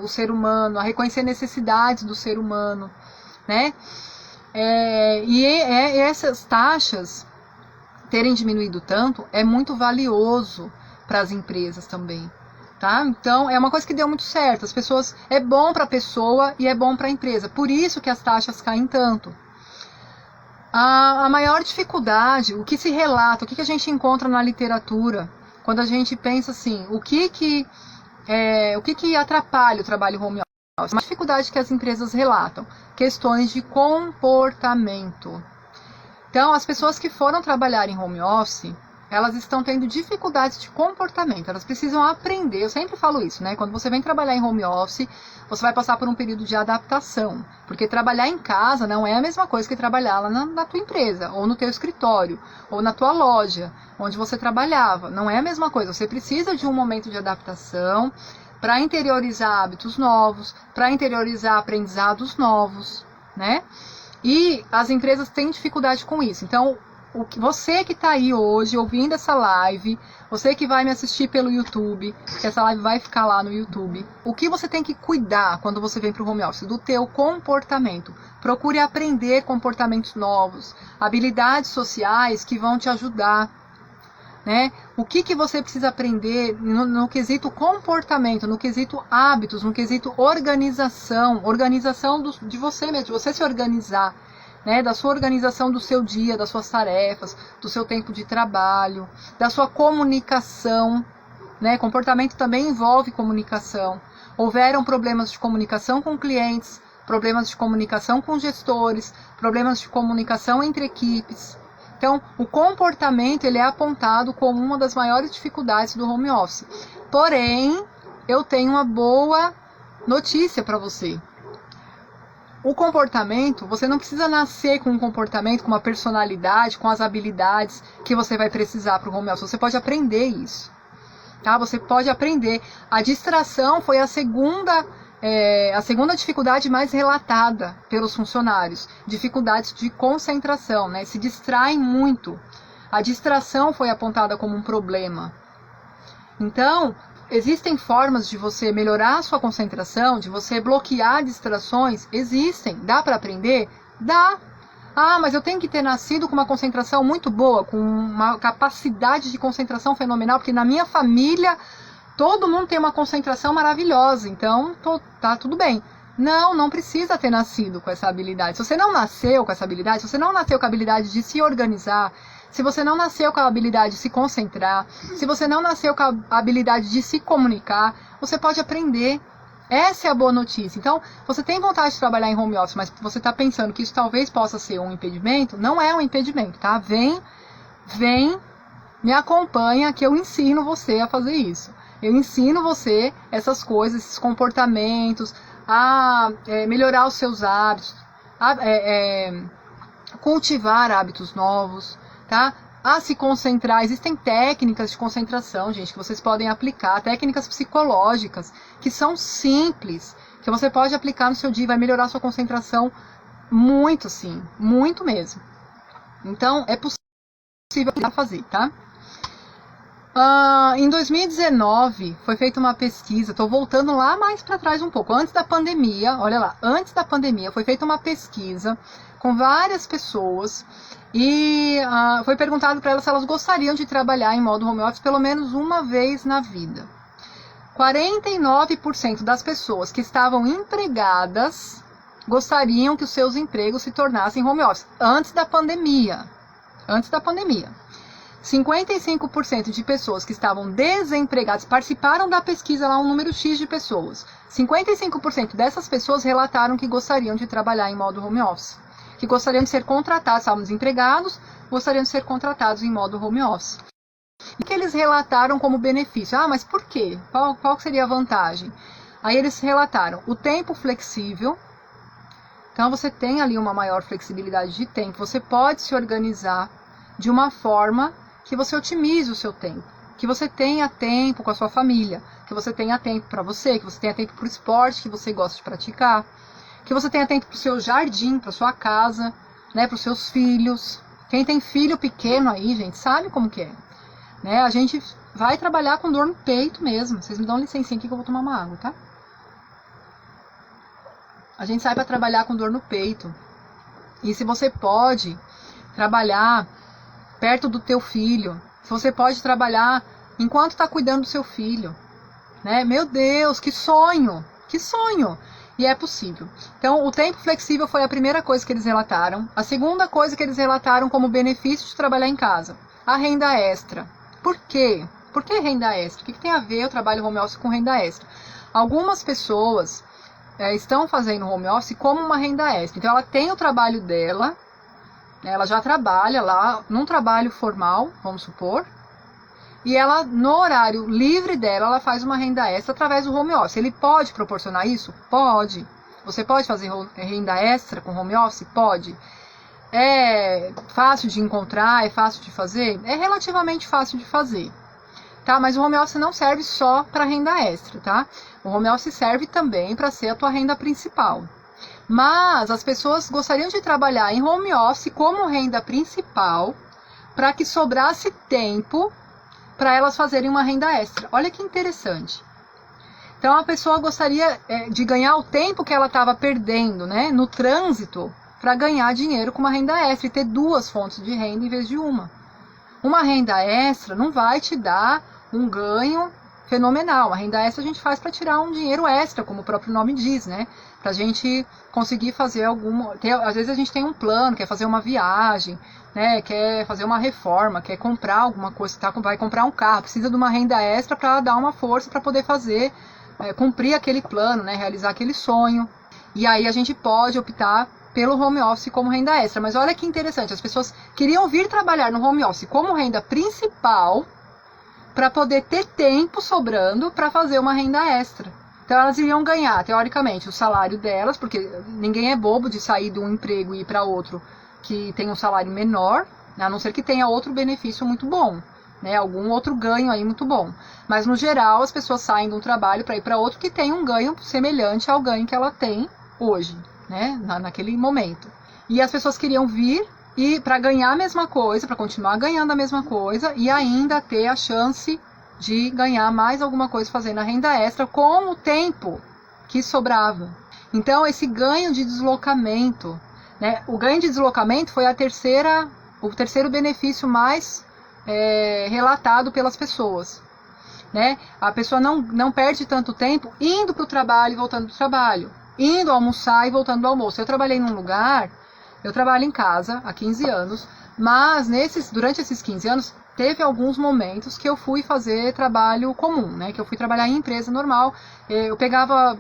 o ser humano, a reconhecer necessidades do ser humano, né? Essas taxas terem diminuído tanto é muito valioso para as empresas também, tá? Então é uma coisa que deu muito certo. As pessoas, é bom para a pessoa e é bom para a empresa. Por isso que as taxas caem tanto. A maior dificuldade, o que se relata, o que a gente encontra na literatura, quando a gente pensa assim, o que atrapalha o trabalho home office? Uma dificuldade que as empresas relatam, questões de comportamento. Então, as pessoas que foram trabalhar em home office, elas estão tendo dificuldades de comportamento, elas precisam aprender, eu sempre falo isso, né? Quando você vem trabalhar em home office, você vai passar por um período de adaptação, porque trabalhar em casa não é a mesma coisa que trabalhar lá na tua empresa, ou no teu escritório, ou na tua loja, onde você trabalhava, não é a mesma coisa, você precisa de um momento de adaptação para interiorizar hábitos novos, para interiorizar aprendizados novos, né? E as empresas têm dificuldade com isso, então você que está aí hoje ouvindo essa live, você que vai me assistir pelo YouTube, que essa live vai ficar lá no YouTube, o que você tem que cuidar quando você vem para o home office? Do teu comportamento. Procure aprender comportamentos novos, habilidades sociais que vão te ajudar, né? O que você precisa aprender no quesito comportamento, no quesito hábitos, no quesito organização de você mesmo, de você se organizar, né, da sua organização do seu dia, das suas tarefas, do seu tempo de trabalho, da sua comunicação, né? Comportamento também envolve comunicação. Houveram problemas de comunicação com clientes, problemas de comunicação com gestores, problemas de comunicação entre equipes. Então, o comportamento ele é apontado como uma das maiores dificuldades do home office. Porém, eu tenho uma boa notícia para você. o comportamento, você não precisa nascer com um comportamento, com uma personalidade, com as habilidades que você vai precisar para o home office. Você pode aprender isso. Tá? Você pode aprender. A distração foi a segunda dificuldade mais relatada pelos funcionários. Dificuldades de concentração, né? Se distraem muito. A distração foi apontada como um problema. Então, existem formas de você melhorar a sua concentração, de você bloquear distrações? Existem. Dá para aprender? Dá. Ah, mas eu tenho que ter nascido com uma concentração muito boa, com uma capacidade de concentração fenomenal, porque na minha família todo mundo tem uma concentração maravilhosa, então tá tudo bem. Não, não precisa ter nascido com essa habilidade. Se você não nasceu com essa habilidade, se você não nasceu com a habilidade de se organizar, se você não nasceu com a habilidade de se concentrar, se você não nasceu com a habilidade de se comunicar, você pode aprender. Essa é a boa notícia. Então, você tem vontade de trabalhar em home office, mas você está pensando que isso talvez possa ser um impedimento? Não é um impedimento, tá? Vem, me acompanha que eu ensino você a fazer isso. Eu ensino você essas coisas, esses comportamentos, a melhorar os seus hábitos, a cultivar hábitos novos, tá? A se concentrar. Existem técnicas de concentração, gente, que vocês podem aplicar, técnicas psicológicas, que são simples, que você pode aplicar no seu dia e vai melhorar a sua concentração muito, sim, muito mesmo. Então, é possível fazer, tá? Em 2019, foi feita uma pesquisa, estou voltando lá mais para trás um pouco, antes da pandemia, olha lá, antes da pandemia, foi feita uma pesquisa com várias pessoas e foi perguntado para elas se elas gostariam de trabalhar em modo home office pelo menos uma vez na vida. 49% das pessoas que estavam empregadas gostariam que os seus empregos se tornassem home office, antes da pandemia. 55% de pessoas que estavam desempregadas participaram da pesquisa lá, um número X de pessoas. 55% dessas pessoas relataram que gostariam de trabalhar em modo home office, que gostariam de ser contratados, estavam desempregados, gostariam de ser contratados em modo home office. E que eles relataram como benefício? Ah, mas por quê? Qual seria a vantagem? Aí eles relataram o tempo flexível. Então você tem ali uma maior flexibilidade de tempo. Você pode se organizar de uma forma que você otimize o seu tempo, que você tenha tempo com a sua família, que você tenha tempo para você, que você tenha tempo para o esporte que você gosta de praticar, que você tenha tempo para o seu jardim, para sua casa, né, para os seus filhos. Quem tem filho pequeno aí, gente, sabe como que é. Né? A gente vai trabalhar com dor no peito mesmo. Vocês me dão licencinha aqui que eu vou tomar uma água, tá? A gente sai para trabalhar com dor no peito. E se você pode trabalhar perto do teu filho, se você pode trabalhar enquanto está cuidando do seu filho, né? Meu Deus, que sonho, que sonho! E é possível. Então, o tempo flexível foi a primeira coisa que eles relataram. A segunda coisa que eles relataram como benefício de trabalhar em casa, a renda extra. Por quê? Por que renda extra? O que tem a ver o trabalho home office com renda extra? Algumas pessoas estão fazendo home office como uma renda extra. Então, ela tem o trabalho dela, ela já trabalha lá num trabalho formal, vamos supor, e ela, no horário livre dela, ela faz uma renda extra através do home office. Ele pode proporcionar isso? Pode. Você pode fazer renda extra com home office? Pode. É fácil de encontrar? É fácil de fazer? É relativamente fácil de fazer. Tá? Mas o home office não serve só para renda extra, tá? O home office serve também para ser a tua renda principal. Mas as pessoas gostariam de trabalhar em home office como renda principal para que sobrasse tempo para elas fazerem uma renda extra. Olha que interessante. Então a pessoa gostaria de ganhar o tempo que ela estava perdendo, né, no trânsito, para ganhar dinheiro com uma renda extra e ter duas fontes de renda em vez de uma. Uma renda extra não vai te dar um ganho fenomenal. A renda extra a gente faz para tirar um dinheiro extra, como o próprio nome diz, né? Para a gente conseguir fazer às vezes a gente tem um plano, quer fazer uma viagem, né? Quer fazer uma reforma, quer comprar alguma coisa, vai comprar um carro, precisa de uma renda extra para dar uma força para poder fazer, cumprir aquele plano, né? Realizar aquele sonho. E aí a gente pode optar pelo home office como renda extra. Mas olha que interessante, as pessoas queriam vir trabalhar no home office como renda principal para poder ter tempo sobrando para fazer uma renda extra. Então elas iriam ganhar, teoricamente, o salário delas, porque ninguém é bobo de sair de um emprego e ir para outro que tem um salário menor, a não ser que tenha outro benefício muito bom, né? Algum outro ganho aí muito bom. Mas no geral as pessoas saem de um trabalho para ir para outro que tem um ganho semelhante ao ganho que ela tem hoje, né? Naquele momento. E as pessoas queriam vir e para ganhar a mesma coisa, para continuar ganhando a mesma coisa e ainda ter a chance de ganhar mais alguma coisa fazendo a renda extra com o tempo que sobrava. Então esse ganho de deslocamento, né? O ganho de deslocamento foi o terceiro benefício mais relatado pelas pessoas, né? A pessoa não perde tanto tempo indo para o trabalho e voltando do trabalho, indo almoçar e voltando do almoço. Eu trabalhei num lugar, eu trabalho em casa há 15 anos, mas durante esses 15 anos teve alguns momentos que eu fui fazer trabalho comum, né? Que eu fui trabalhar em empresa normal. Eu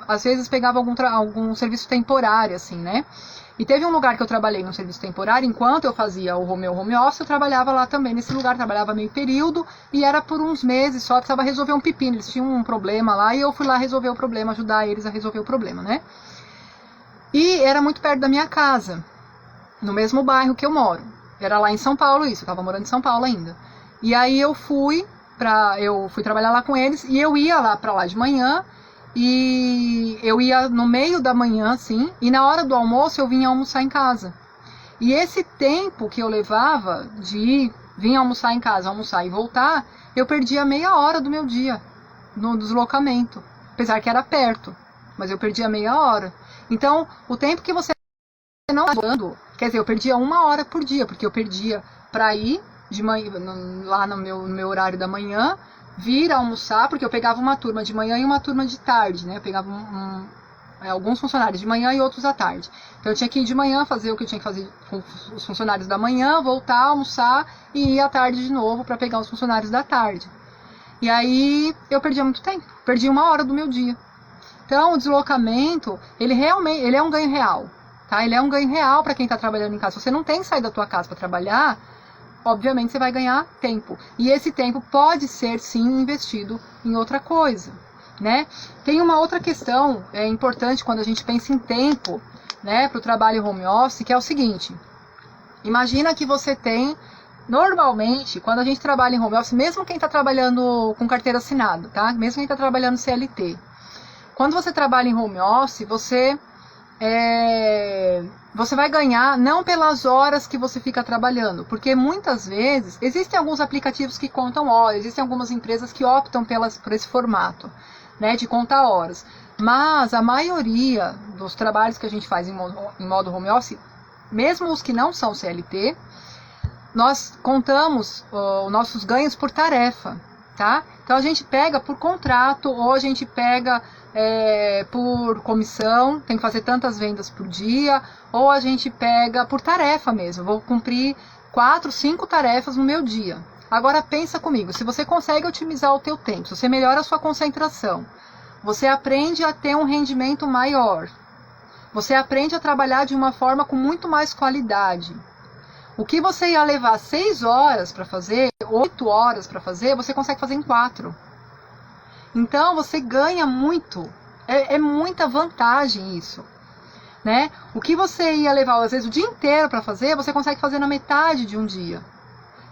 às vezes pegava algum serviço temporário, assim, né? E teve um lugar que eu trabalhei num serviço temporário, enquanto eu fazia o meu home office, eu trabalhava lá também nesse lugar, trabalhava meio período, e era por uns meses só, precisava resolver um pepino, eles tinham um problema lá, e eu fui lá resolver o problema, ajudar eles a resolver o problema, né? E era muito perto da minha casa, no mesmo bairro que eu moro. Era lá em São Paulo isso, eu tava morando em São Paulo ainda. E aí eu fui trabalhar lá com eles, e eu ia lá pra lá de manhã, e eu ia no meio da manhã, assim, e na hora do almoço eu vinha almoçar em casa. E esse tempo que eu levava de vir almoçar em casa, almoçar e voltar, eu perdia meia hora do meu dia no deslocamento. Apesar que era perto, mas eu perdia meia hora. Então, o tempo que você não está dando, quer dizer, eu perdia 1 hora por dia, porque eu perdia para ir de manhã, lá no meu horário da manhã, vir almoçar, porque eu pegava uma turma de manhã e uma turma de tarde, né? Eu pegava alguns funcionários de manhã e outros à tarde. Então eu tinha que ir de manhã, fazer o que eu tinha que fazer com os funcionários da manhã, voltar, almoçar e ir à tarde de novo para pegar os funcionários da tarde. E aí eu perdia muito tempo, perdi 1 hora do meu dia. Então o deslocamento, ele é um ganho real, tá? Ele é um ganho real para quem está trabalhando em casa. Se você não tem que sair da tua casa para trabalhar, obviamente você vai ganhar tempo. E esse tempo pode ser, sim, investido em outra coisa, né? Tem uma outra questão importante quando a gente pensa em tempo, né, para o trabalho home office, que é o seguinte. Imagina que você tem, normalmente, quando a gente trabalha em home office, mesmo quem está trabalhando com carteira assinada, tá? Mesmo quem está trabalhando CLT. Quando você trabalha em home office, você vai ganhar não pelas horas que você fica trabalhando, porque muitas vezes existem alguns aplicativos que contam horas, existem algumas empresas que optam por esse formato, né, de contar horas, mas a maioria dos trabalhos que a gente faz em modo home office, mesmo os que não são CLT, nós contamos os nossos ganhos por tarefa, tá? Então a gente pega por contrato ou a gente pega por comissão, tem que fazer tantas vendas por dia, ou a gente pega por tarefa mesmo, vou cumprir 4, 5 tarefas no meu dia. Agora pensa comigo, se você consegue otimizar o teu tempo, se você melhora a sua concentração, você aprende a ter um rendimento maior, você aprende a trabalhar de uma forma com muito mais qualidade. O que você ia levar 6 horas para fazer, 8 horas para fazer, você consegue fazer em 4. Então você ganha muito, é muita vantagem isso, né? O que você ia levar às vezes o dia inteiro para fazer, você consegue fazer na metade de um dia.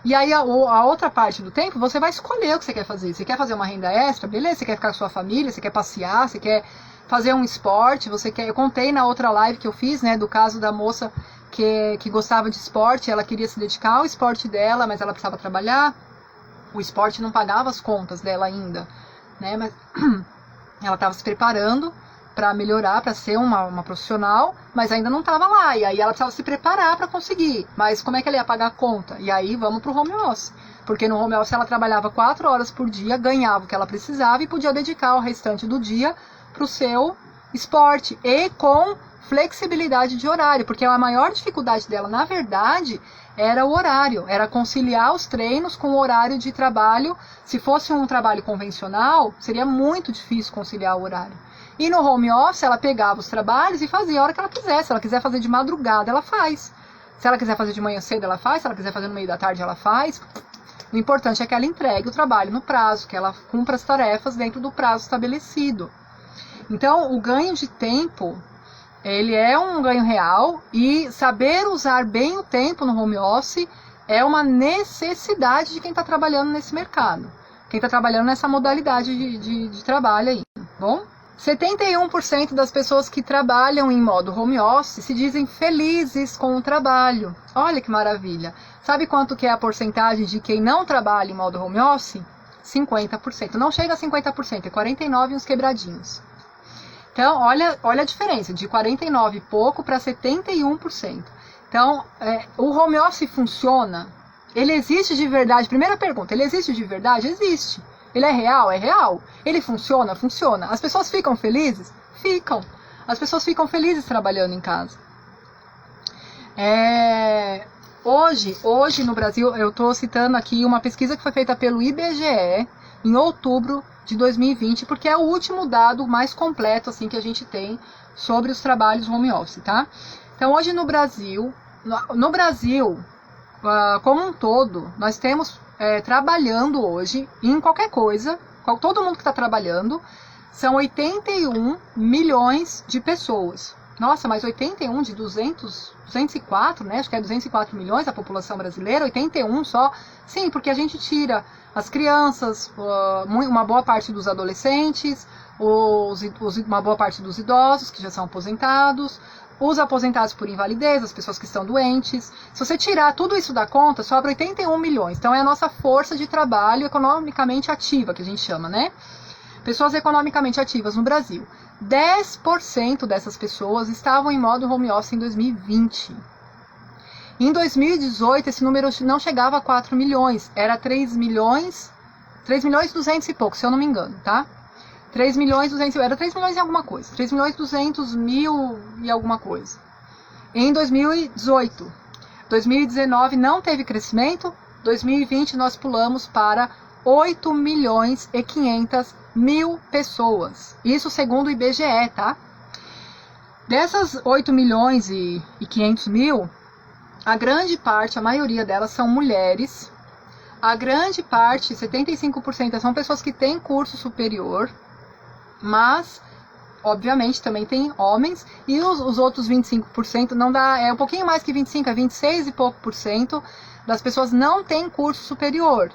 E aí a outra parte do tempo, você vai escolher o que você quer fazer. Você quer fazer uma renda extra, beleza? Você quer ficar com a sua família, você quer passear, você quer fazer um esporte, eu contei na outra live que eu fiz, né, do caso da moça que gostava de esporte, ela queria se dedicar ao esporte dela, mas ela precisava trabalhar, o esporte não pagava as contas dela ainda, né, mas ela estava se preparando para melhorar, para ser uma profissional, mas ainda não estava lá, e aí ela precisava se preparar para conseguir, mas como é que ela ia pagar a conta? E aí vamos para o home office, porque no home office ela trabalhava 4 horas por dia, ganhava o que ela precisava e podia dedicar o restante do dia para o seu esporte, e com flexibilidade de horário, porque a maior dificuldade dela, na verdade, era o horário, era conciliar os treinos com o horário de trabalho. Se fosse um trabalho convencional, seria muito difícil conciliar o horário. E no home office, ela pegava os trabalhos e fazia a hora que ela quisesse. Se ela quiser fazer de madrugada, ela faz. Se ela quiser fazer de manhã cedo, ela faz. Se ela quiser fazer no meio da tarde, ela faz. O importante é que ela entregue o trabalho no prazo, que ela cumpra as tarefas dentro do prazo estabelecido. Então, o ganho de tempo, ele é um ganho real, e saber usar bem o tempo no home office é uma necessidade de quem está trabalhando nesse mercado, quem está trabalhando nessa modalidade de trabalho aí, bom? 71% das pessoas que trabalham em modo home office se dizem felizes com o trabalho. Olha que maravilha! Sabe quanto que é a porcentagem de quem não trabalha em modo home office? 50%. Não chega a 50%, é 49% e uns quebradinhos. Então, olha a diferença, de 49 e pouco para 71%. Então, o home office funciona? Ele existe de verdade? Primeira pergunta, ele existe de verdade? Existe. Ele é real? É real. Ele funciona? Funciona. As pessoas ficam felizes? Ficam. As pessoas ficam felizes trabalhando em casa. Hoje no Brasil, eu estou citando aqui uma pesquisa que foi feita pelo IBGE em outubro de 2020, porque é o último dado mais completo assim que a gente tem sobre os trabalhos home office, tá? Então, hoje no Brasil, como um todo, nós temos trabalhando hoje em qualquer coisa, todo mundo que está trabalhando, são 81 milhões de pessoas. Nossa, mas 81 de 204, né? Acho que é 204 milhões a população brasileira, 81 só. Sim, porque a gente tira as crianças, uma boa parte dos adolescentes, uma boa parte dos idosos que já são aposentados, os aposentados por invalidez, as pessoas que estão doentes. Se você tirar tudo isso da conta, sobra 81 milhões. Então é a nossa força de trabalho economicamente ativa, que a gente chama, né? Pessoas economicamente ativas no Brasil. 10% dessas pessoas estavam em modo home office em 2020. Em 2018, esse número não chegava a 4 milhões. Era 3 milhões 200 e pouco, se eu não me engano, tá? 3 milhões 200, era 3 milhões e alguma coisa. 3 milhões 200 mil e alguma coisa. Em 2018. 2019 não teve crescimento. 2020 nós pulamos para 8 milhões e 500 mil pessoas. Isso segundo o IBGE, tá? Dessas 8 milhões e 500 mil, a grande parte, a maioria delas são mulheres. A grande parte, 75%, são pessoas que têm curso superior, mas, obviamente, também tem homens. E os outros 25%, não dá, é um pouquinho mais que 25%, é 26 e pouco por cento das pessoas não têm curso superior.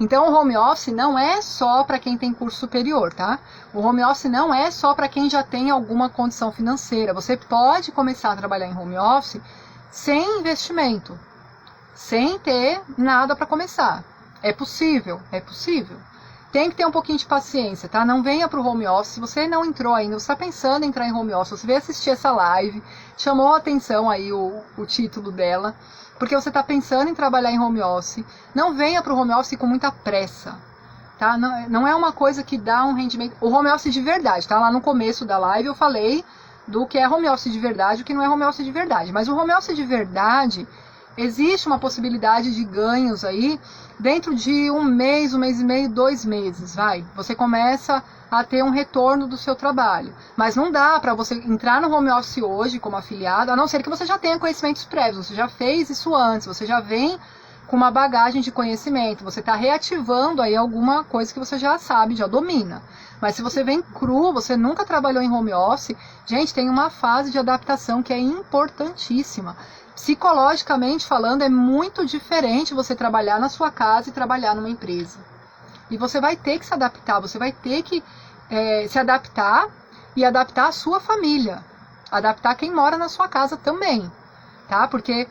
Então, o home office não é só para quem tem curso superior, tá? O home office não é só para quem já tem alguma condição financeira. Você pode começar a trabalhar em home office sem investimento, sem ter nada para começar. É possível, é possível. Tem que ter um pouquinho de paciência, tá? Não venha para o home office. Se você não entrou ainda, você está pensando em entrar em home office, você veio assistir essa live, chamou a atenção aí o título dela, porque você está pensando em trabalhar em home office, não venha para o home office com muita pressa, tá? Não é uma coisa que dá um rendimento. O home office de verdade, tá? Lá no começo da live eu falei do que é home office de verdade e o que não é home office de verdade. Mas o home office de verdade, existe uma possibilidade de ganhos aí dentro de um mês e meio, 2 meses, vai. Você começa a ter um retorno do seu trabalho. Mas não dá para você entrar no home office hoje como afiliado, a não ser que você já tenha conhecimentos prévios, você já fez isso antes, você já vem com uma bagagem de conhecimento, você está reativando aí alguma coisa que você já sabe, já domina. Mas se você vem cru, você nunca trabalhou em home office, gente, tem uma fase de adaptação que é importantíssima. Psicologicamente falando, é muito diferente você trabalhar na sua casa e trabalhar numa empresa. E você vai ter que se adaptar, você vai ter que se adaptar e adaptar a sua família. Adaptar quem mora na sua casa também. Tá? Porque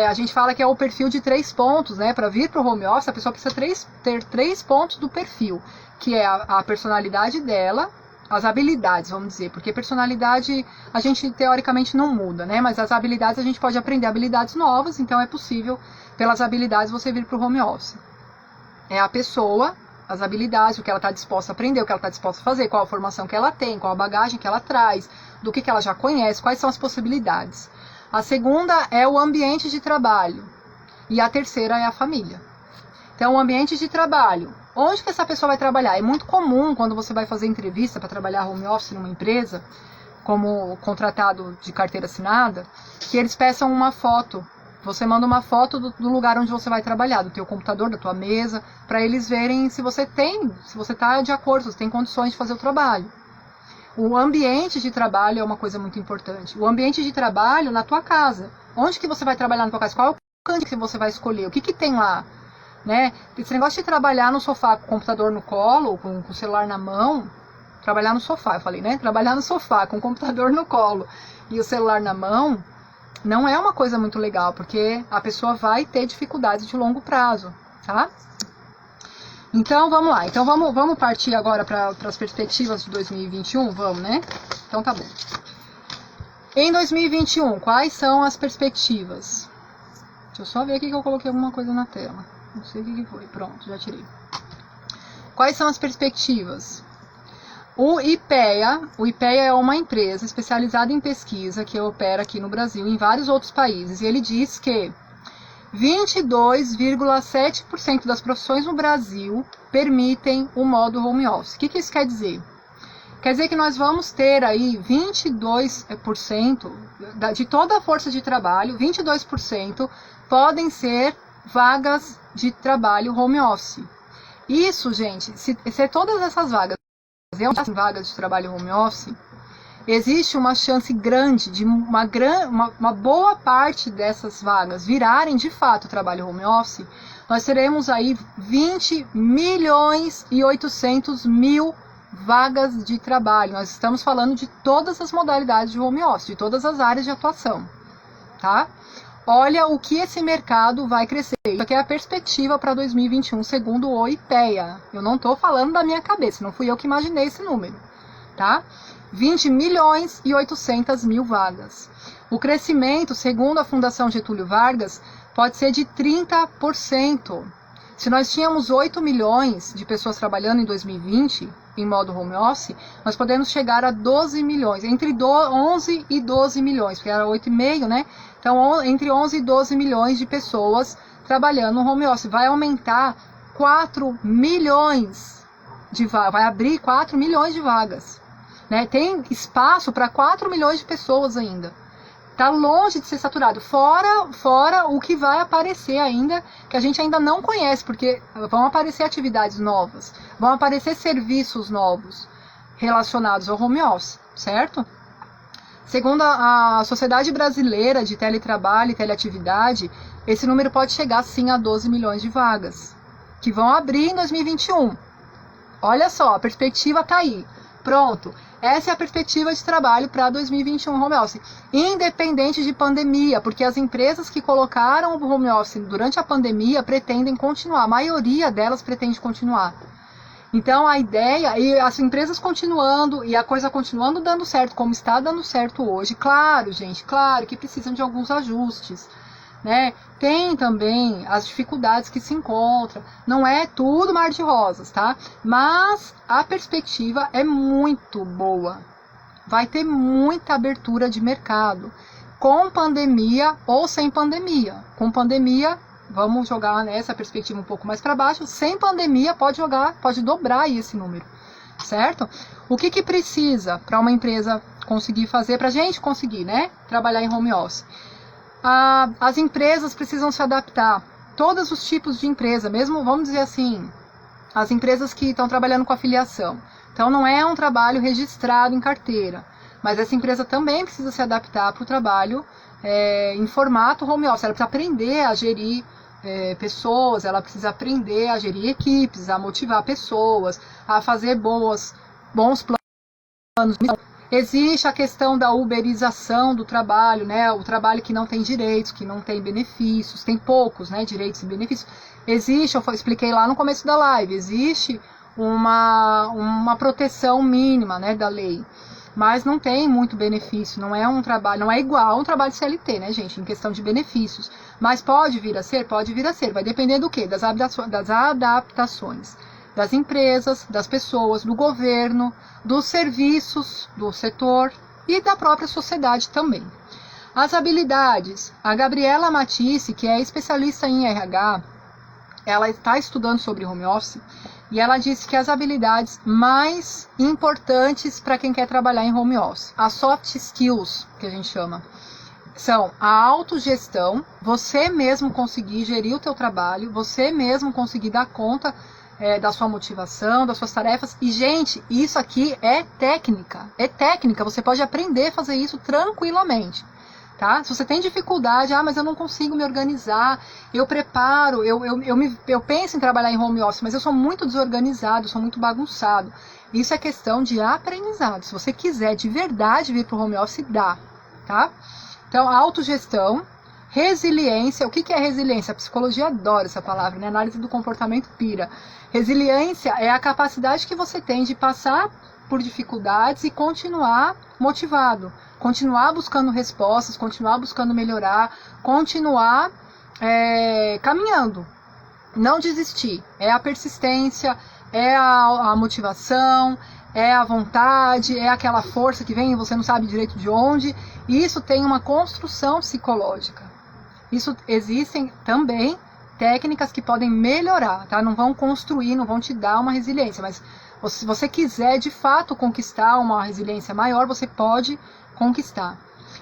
a gente fala que é o perfil de 3 pontos, né? Para vir para o home office, a pessoa precisa ter 3 pontos do perfil, que é a personalidade dela, as habilidades, vamos dizer, porque personalidade a gente teoricamente não muda, né? Mas as habilidades a gente pode aprender habilidades novas, então é possível, pelas habilidades, você vir para o home office. É a pessoa, as habilidades, o que ela está disposta a aprender, o que ela está disposta a fazer, qual a formação que ela tem, qual a bagagem que ela traz, do que ela já conhece, quais são as possibilidades. A segunda é o ambiente de trabalho. E a terceira é a família. Então, o ambiente de trabalho. Onde que essa pessoa vai trabalhar? É muito comum, quando você vai fazer entrevista para trabalhar home office numa empresa, como contratado de carteira assinada, que eles peçam uma foto. Você manda uma foto do lugar onde você vai trabalhar, do teu computador, da tua mesa, para eles verem se você está de acordo, se você tem condições de fazer o trabalho. O ambiente de trabalho é uma coisa muito importante. O ambiente de trabalho na tua casa. Onde que você vai trabalhar na tua casa? Qual é o canto que você vai escolher? O que tem lá? Né? Esse negócio de trabalhar no sofá com o computador no colo, com o celular na mão, trabalhar no sofá, eu falei, né? Trabalhar no sofá com o computador no colo e o celular na mão, não é uma coisa muito legal, porque a pessoa vai ter dificuldades de longo prazo, tá? Então, vamos lá. Então, vamos partir agora para as perspectivas de 2021? Vamos, né? Então, tá bom. Em 2021, quais são as perspectivas? Deixa eu só ver aqui que eu coloquei alguma coisa na tela. Não sei o que foi. Pronto, já tirei. Quais são as perspectivas? O IPEA é uma empresa especializada em pesquisa que opera aqui no Brasil e em vários outros países. E ele diz que 22,7% das profissões no Brasil permitem o modo home office. O que isso quer dizer? Quer dizer que nós vamos ter aí 22% de toda a força de trabalho, 22% podem ser vagas de trabalho home office. Isso, gente, se todas essas vagas vagas de trabalho home office, existe uma chance grande de uma boa parte dessas vagas virarem de fato trabalho home office. Nós teremos aí 20 milhões e 800 mil vagas de trabalho. Nós estamos falando de todas as modalidades de home office, de todas as áreas de atuação, tá? Olha o que esse mercado vai crescer. Isso aqui é a perspectiva para 2021, segundo o IPEA. Eu não estou falando da minha cabeça, não fui eu que imaginei esse número, tá? 20 milhões e 800 mil vagas. O crescimento, segundo a Fundação Getúlio Vargas, pode ser de 30%. Se nós tínhamos 8 milhões de pessoas trabalhando em 2020, em modo home office, nós podemos chegar a 12 milhões, entre 11 e 12 milhões, porque era 8,5, né? Então, entre 11 e 12 milhões de pessoas trabalhando no home office. Vai aumentar 4 milhões de vagas, vai abrir 4 milhões de vagas. Né? Tem espaço para 4 milhões de pessoas ainda. Está longe de ser saturado. Fora o que vai aparecer ainda, que a gente ainda não conhece, porque vão aparecer atividades novas, vão aparecer serviços novos relacionados ao home office, certo? Segundo a Sociedade Brasileira de Teletrabalho e Teleatividade, esse número pode chegar sim a 12 milhões de vagas, que vão abrir em 2021. Olha só, a perspectiva está aí. Pronto, essa é a perspectiva de trabalho para 2021 home office, independente de pandemia, porque as empresas que colocaram o home office durante a pandemia pretendem continuar, a maioria delas pretende continuar. Então a ideia, e as empresas continuando, e a coisa continuando dando certo, como está dando certo hoje, claro, gente, claro que precisam de alguns ajustes, né? Tem também as dificuldades que se encontram, não é tudo mar de rosas, tá? Mas a perspectiva é muito boa, vai ter muita abertura de mercado, com pandemia ou sem pandemia. Com pandemia, vamos jogar nessa perspectiva um pouco mais para baixo, sem pandemia pode dobrar aí esse número, certo? O que precisa para uma empresa conseguir fazer, para a gente conseguir, né, trabalhar em home office? As empresas precisam se adaptar, todos os tipos de empresa, mesmo, vamos dizer assim, as empresas que estão trabalhando com afiliação. Então não é um trabalho registrado em carteira, mas essa empresa também precisa se adaptar para o trabalho em formato home office. Ela precisa aprender a gerir pessoas, ela precisa aprender a gerir equipes, a motivar pessoas, a fazer bons planos. Existe a questão da uberização do trabalho, né? O trabalho que não tem direitos, que não tem benefícios, tem poucos, né, direitos e benefícios. Existe, eu expliquei lá no começo da live, existe uma proteção mínima, né, da lei, mas não tem muito benefício, não é um trabalho, não é igual a um trabalho de CLT, né, gente, em questão de benefícios. Mas pode vir a ser, vai depender do quê? Das adaptações das empresas, das pessoas, do governo, dos serviços, do setor e da própria sociedade também. As habilidades. A Gabriela Matisse, que é especialista em RH, ela está estudando sobre home office e ela disse que as habilidades mais importantes para quem quer trabalhar em home office, as soft skills, que a gente chama, são a autogestão, você mesmo conseguir gerir o teu trabalho, você mesmo conseguir dar conta da sua motivação, das suas tarefas. E, gente, isso aqui é técnica. É técnica, você pode aprender a fazer isso tranquilamente. Tá? Se você tem dificuldade, mas eu não consigo me organizar, eu preparo, eu penso em trabalhar em home office, mas eu sou muito desorganizado, sou muito bagunçado. Isso é questão de aprendizado. Se você quiser de verdade vir para o home office, dá. Tá? Então, autogestão, resiliência. O que é resiliência? A psicologia adora essa palavra, né? Análise do comportamento pira. Resiliência é a capacidade que você tem de passar por dificuldades e continuar motivado, continuar buscando respostas, continuar buscando melhorar, continuar caminhando, não desistir. É a persistência, é a motivação, é a vontade, é aquela força que vem e você não sabe direito de onde. E isso tem uma construção psicológica. Isso existem também técnicas que podem melhorar, tá? Não vão construir, não vão te dar uma resiliência, mas se você quiser de fato conquistar uma resiliência maior, você pode conquistar.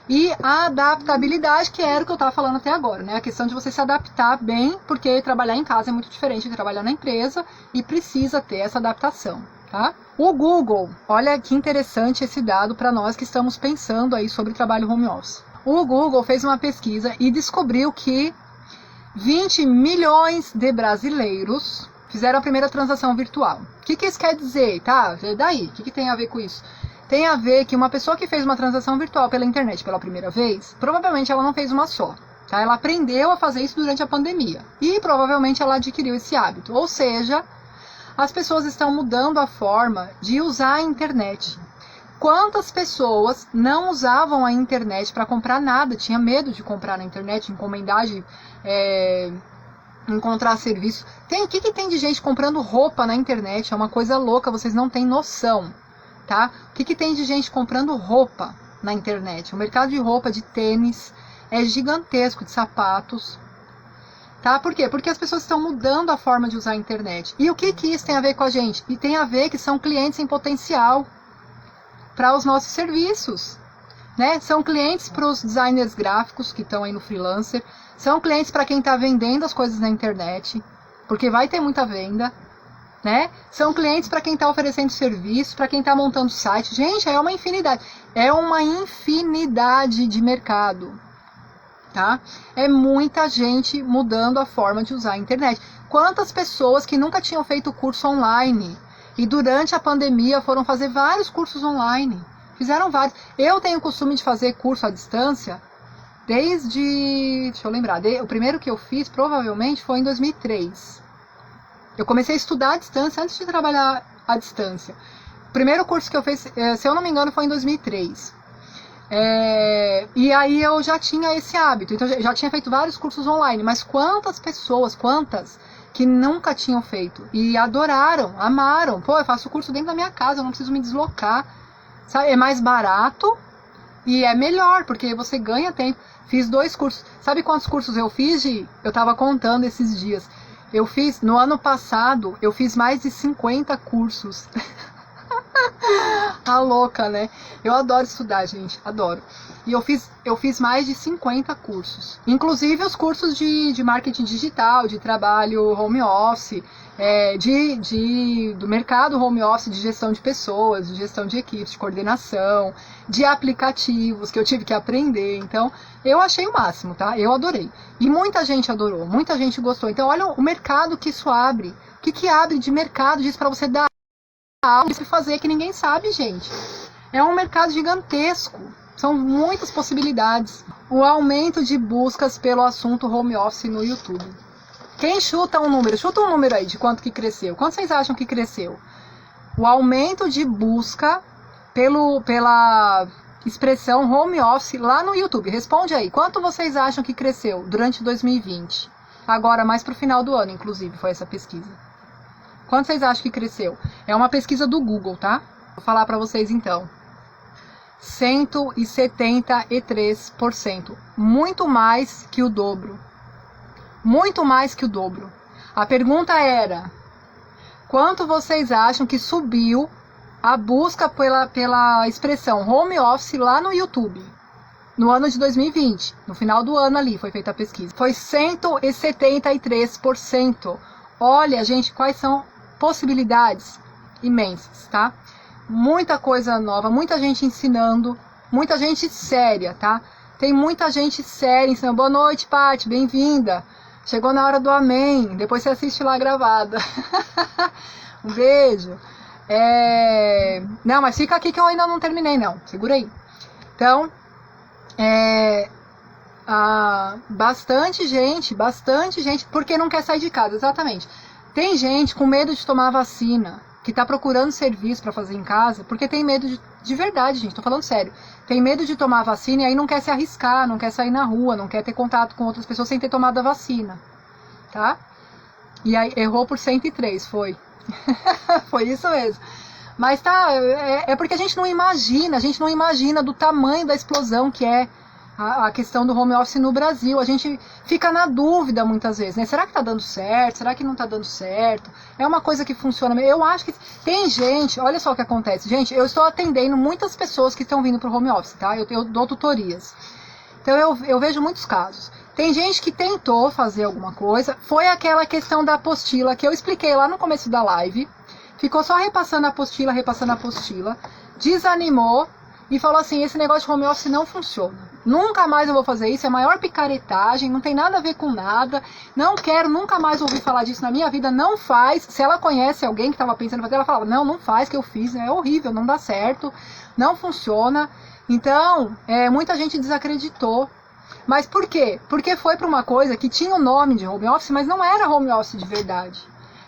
E a adaptabilidade, que era o que eu estava falando até agora, né? A questão de você se adaptar bem, porque trabalhar em casa é muito diferente de trabalhar na empresa e precisa ter essa adaptação, tá? O Google, olha que interessante esse dado para nós que estamos pensando aí sobre trabalho home office. O Google fez uma pesquisa e descobriu que 20 milhões de brasileiros fizeram a primeira transação virtual. O que isso quer dizer, tá? E daí? O que tem a ver com isso? Tem a ver que uma pessoa que fez uma transação virtual pela internet pela primeira vez, provavelmente ela não fez uma só. Tá? Ela aprendeu a fazer isso durante a pandemia. E provavelmente ela adquiriu esse hábito. Ou seja, as pessoas estão mudando a forma de usar a internet. Quantas pessoas não usavam a internet para comprar nada, tinha medo de comprar na internet, encomendar, encontrar serviço. O que tem de gente comprando roupa na internet? É uma coisa louca, vocês não têm noção. Tá? O que tem de gente comprando roupa na internet? O mercado de roupa, de tênis, é gigantesco, de sapatos. Tá? Por quê? Porque as pessoas estão mudando a forma de usar a internet. E o que isso tem a ver com a gente? E tem a ver que são clientes em potencial para os nossos serviços. Né? São clientes para os designers gráficos que estão aí no freelancer. São clientes para quem está vendendo as coisas na internet, porque vai ter muita venda. Né? São clientes para quem está oferecendo serviço, para quem está montando site. Gente, é uma infinidade. É uma infinidade de mercado. Tá? É muita gente mudando a forma de usar a internet. Quantas pessoas que nunca tinham feito curso online e durante a pandemia foram fazer vários cursos online. Fizeram vários. Eu tenho o costume de fazer curso à distância desde... Deixa eu lembrar. O primeiro que eu fiz provavelmente foi em 2003. Eu comecei a estudar à distância antes de trabalhar à distância. O primeiro curso que eu fiz, se eu não me engano, foi em 2003. E aí eu já tinha esse hábito. Então já tinha feito vários cursos online. Mas quantas pessoas, que nunca tinham feito e adoraram, amaram. Pô, eu faço o curso dentro da minha casa, eu não preciso me deslocar. Sabe? É mais barato e é melhor, porque você ganha tempo. Fiz 2 cursos. Sabe quantos cursos eu fiz, Gi? Eu estava contando esses dias. Eu fiz, no ano passado, eu fiz mais de 50 cursos. A louca, né? Eu adoro estudar, gente, adoro. E eu fiz mais de 50 cursos. Inclusive os cursos de marketing digital, de trabalho home office, do mercado home office, de gestão de pessoas, de gestão de equipes, de coordenação, de aplicativos que eu tive que aprender. Então, eu achei o máximo, tá? Eu adorei. E muita gente adorou, muita gente gostou. Então, olha o mercado que isso abre. O que abre de mercado disso para você dar algo para fazer que ninguém sabe, gente? É um mercado gigantesco. São muitas possibilidades. O aumento de buscas pelo assunto home office no YouTube. Quem chuta um número? Chuta um número aí de quanto que cresceu. Quanto vocês acham que cresceu? O aumento de busca pela expressão home office lá no YouTube. Responde aí. Quanto vocês acham que cresceu durante 2020? Agora, mais para o final do ano, inclusive, foi essa pesquisa. Quanto vocês acham que cresceu? É uma pesquisa do Google, tá? Vou falar para vocês então. 173%. Muito mais que o dobro. Muito mais que o dobro. A pergunta era: quanto vocês acham que subiu a busca pela expressão home office lá no YouTube? No ano de 2020. No final do ano ali foi feita a pesquisa. Foi 173%. Olha, gente, quais são possibilidades imensas, tá? Muita coisa nova, muita gente ensinando, muita gente séria, tá? Tem muita gente séria ensinando. Boa noite, Paty, bem-vinda. Chegou na hora do amém, depois você assiste lá gravada. Um beijo. Não, mas fica aqui que eu ainda não terminei, não. Segura aí. Então, bastante gente, porque não quer sair de casa, exatamente. Tem gente com medo de tomar vacina, que tá procurando serviço para fazer em casa, porque tem medo de verdade, gente, tô falando sério. Tem medo de tomar vacina e aí não quer se arriscar, não quer sair na rua, não quer ter contato com outras pessoas sem ter tomado a vacina, tá? E aí errou por 103, foi. Foi isso mesmo. Mas tá, é porque a gente não imagina do tamanho da explosão que é a questão do home office no Brasil. A gente fica na dúvida muitas vezes, né? Será que tá dando certo? Será que não tá dando certo? É uma coisa que funciona. Eu acho que tem gente, olha só o que acontece. Gente, eu estou atendendo muitas pessoas que estão vindo pro home office, tá? Eu dou tutorias. Então eu vejo muitos casos. Tem gente que tentou fazer alguma coisa, foi aquela questão da apostila que eu expliquei lá no começo da live, ficou só repassando a apostila, desanimou e falou assim, esse negócio de home office não funciona. Nunca mais eu vou fazer isso, é a maior picaretagem, não tem nada a ver com nada, não quero nunca mais ouvir falar disso na minha vida, não faz. Se ela conhece alguém que estava pensando em fazer, ela falava, não faz, que eu fiz, é horrível, não dá certo, não funciona. Então, muita gente desacreditou. Mas por quê? Porque foi para uma coisa que tinha o nome de home office, mas não era home office de verdade.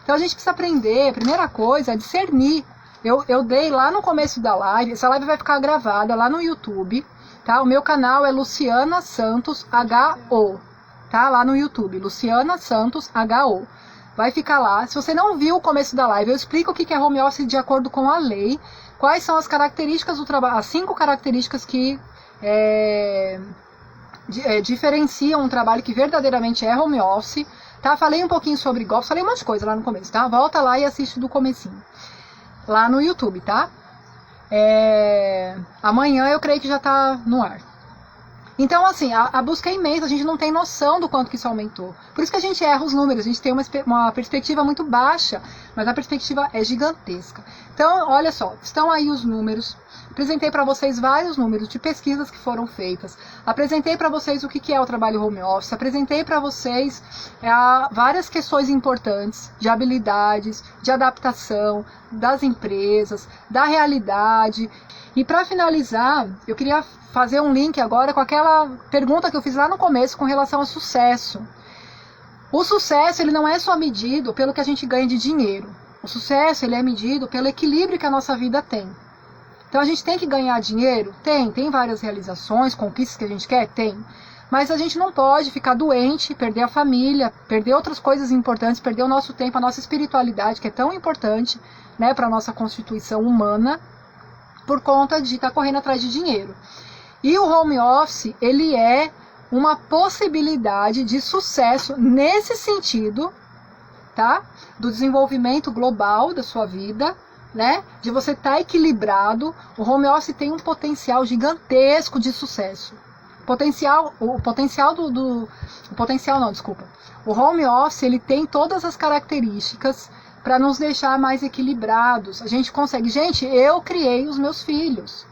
Então a gente precisa aprender, a primeira coisa é discernir. Eu dei lá no começo da live, essa live vai ficar gravada lá no YouTube, tá? O meu canal é Luciana Santos HO, tá? Lá no YouTube, Luciana Santos HO. Vai ficar lá. Se você não viu o começo da live, eu explico o que é home office de acordo com a lei, quais são as características do trabalho, as 5 características que diferenciam um trabalho que verdadeiramente é home office, tá? Falei um pouquinho sobre golpe, falei um monte de coisa lá no começo, tá? Volta lá e assiste do comecinho, lá no YouTube, tá? Amanhã eu creio que já tá no ar. Então, assim, a busca é imensa, a gente não tem noção do quanto que isso aumentou. Por isso que a gente erra os números, a gente tem uma perspectiva muito baixa, mas a perspectiva é gigantesca. Então, olha só, estão aí os números. Apresentei para vocês vários números de pesquisas que foram feitas. Apresentei para vocês o que é o trabalho home office. Apresentei para vocês várias questões importantes de habilidades, de adaptação das empresas, da realidade. E para finalizar, eu queria fazer um link agora com aquela pergunta que eu fiz lá no começo com relação ao sucesso. O sucesso ele não é só medido pelo que a gente ganha de dinheiro. O sucesso ele é medido pelo equilíbrio que a nossa vida tem. Então a gente tem que ganhar dinheiro? Tem várias realizações, conquistas que a gente quer? Tem. Mas a gente não pode ficar doente, perder a família, perder outras coisas importantes, perder o nosso tempo, a nossa espiritualidade, que é tão importante, né, para a nossa constituição humana, por conta de estar correndo atrás de dinheiro. E o home office, ele é uma possibilidade de sucesso nesse sentido, tá? Do desenvolvimento global da sua vida, né? De você estar equilibrado. O home office tem um potencial gigantesco de sucesso. O home office, ele tem todas as características para nos deixar mais equilibrados. A gente consegue. Gente, eu criei os meus filhos.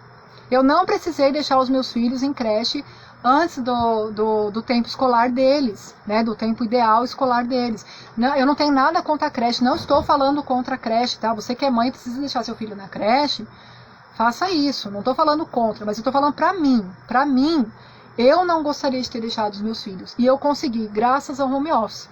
Eu não precisei deixar os meus filhos em creche antes do tempo escolar deles, né? Do tempo ideal escolar deles. Não, eu não tenho nada contra a creche, não estou falando contra a creche, tá? Você que é mãe precisa deixar seu filho na creche, faça isso. Não estou falando contra, mas eu estou falando para mim. Para mim, eu não gostaria de ter deixado os meus filhos. E eu consegui, graças ao home office.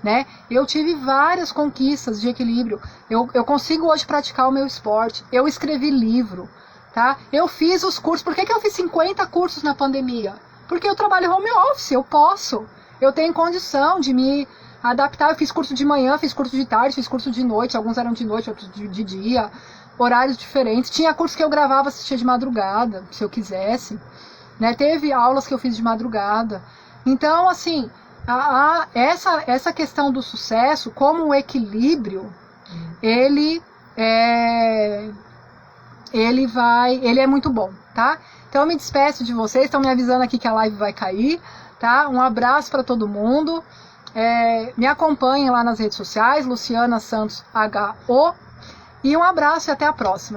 Né? Eu tive várias conquistas de equilíbrio. Eu consigo hoje praticar o meu esporte. Eu escrevi livro. Tá? Eu fiz os cursos. Por que eu fiz 50 cursos na pandemia? Porque eu trabalho home office, eu posso. Eu tenho condição de me adaptar. Eu fiz curso de manhã, fiz curso de tarde, fiz curso de noite. Alguns eram de noite, outros de dia. Horários diferentes. Tinha curso que eu gravava, assistia de madrugada, se eu quisesse. Né? Teve aulas que eu fiz de madrugada. Então, assim, essa questão do sucesso, como um equilíbrio, ele é muito bom, tá? Então eu me despeço de vocês, estão me avisando aqui que a live vai cair, tá? Um abraço para todo mundo. Me acompanhem lá nas redes sociais, Luciana Santos HO, e um abraço e até a próxima.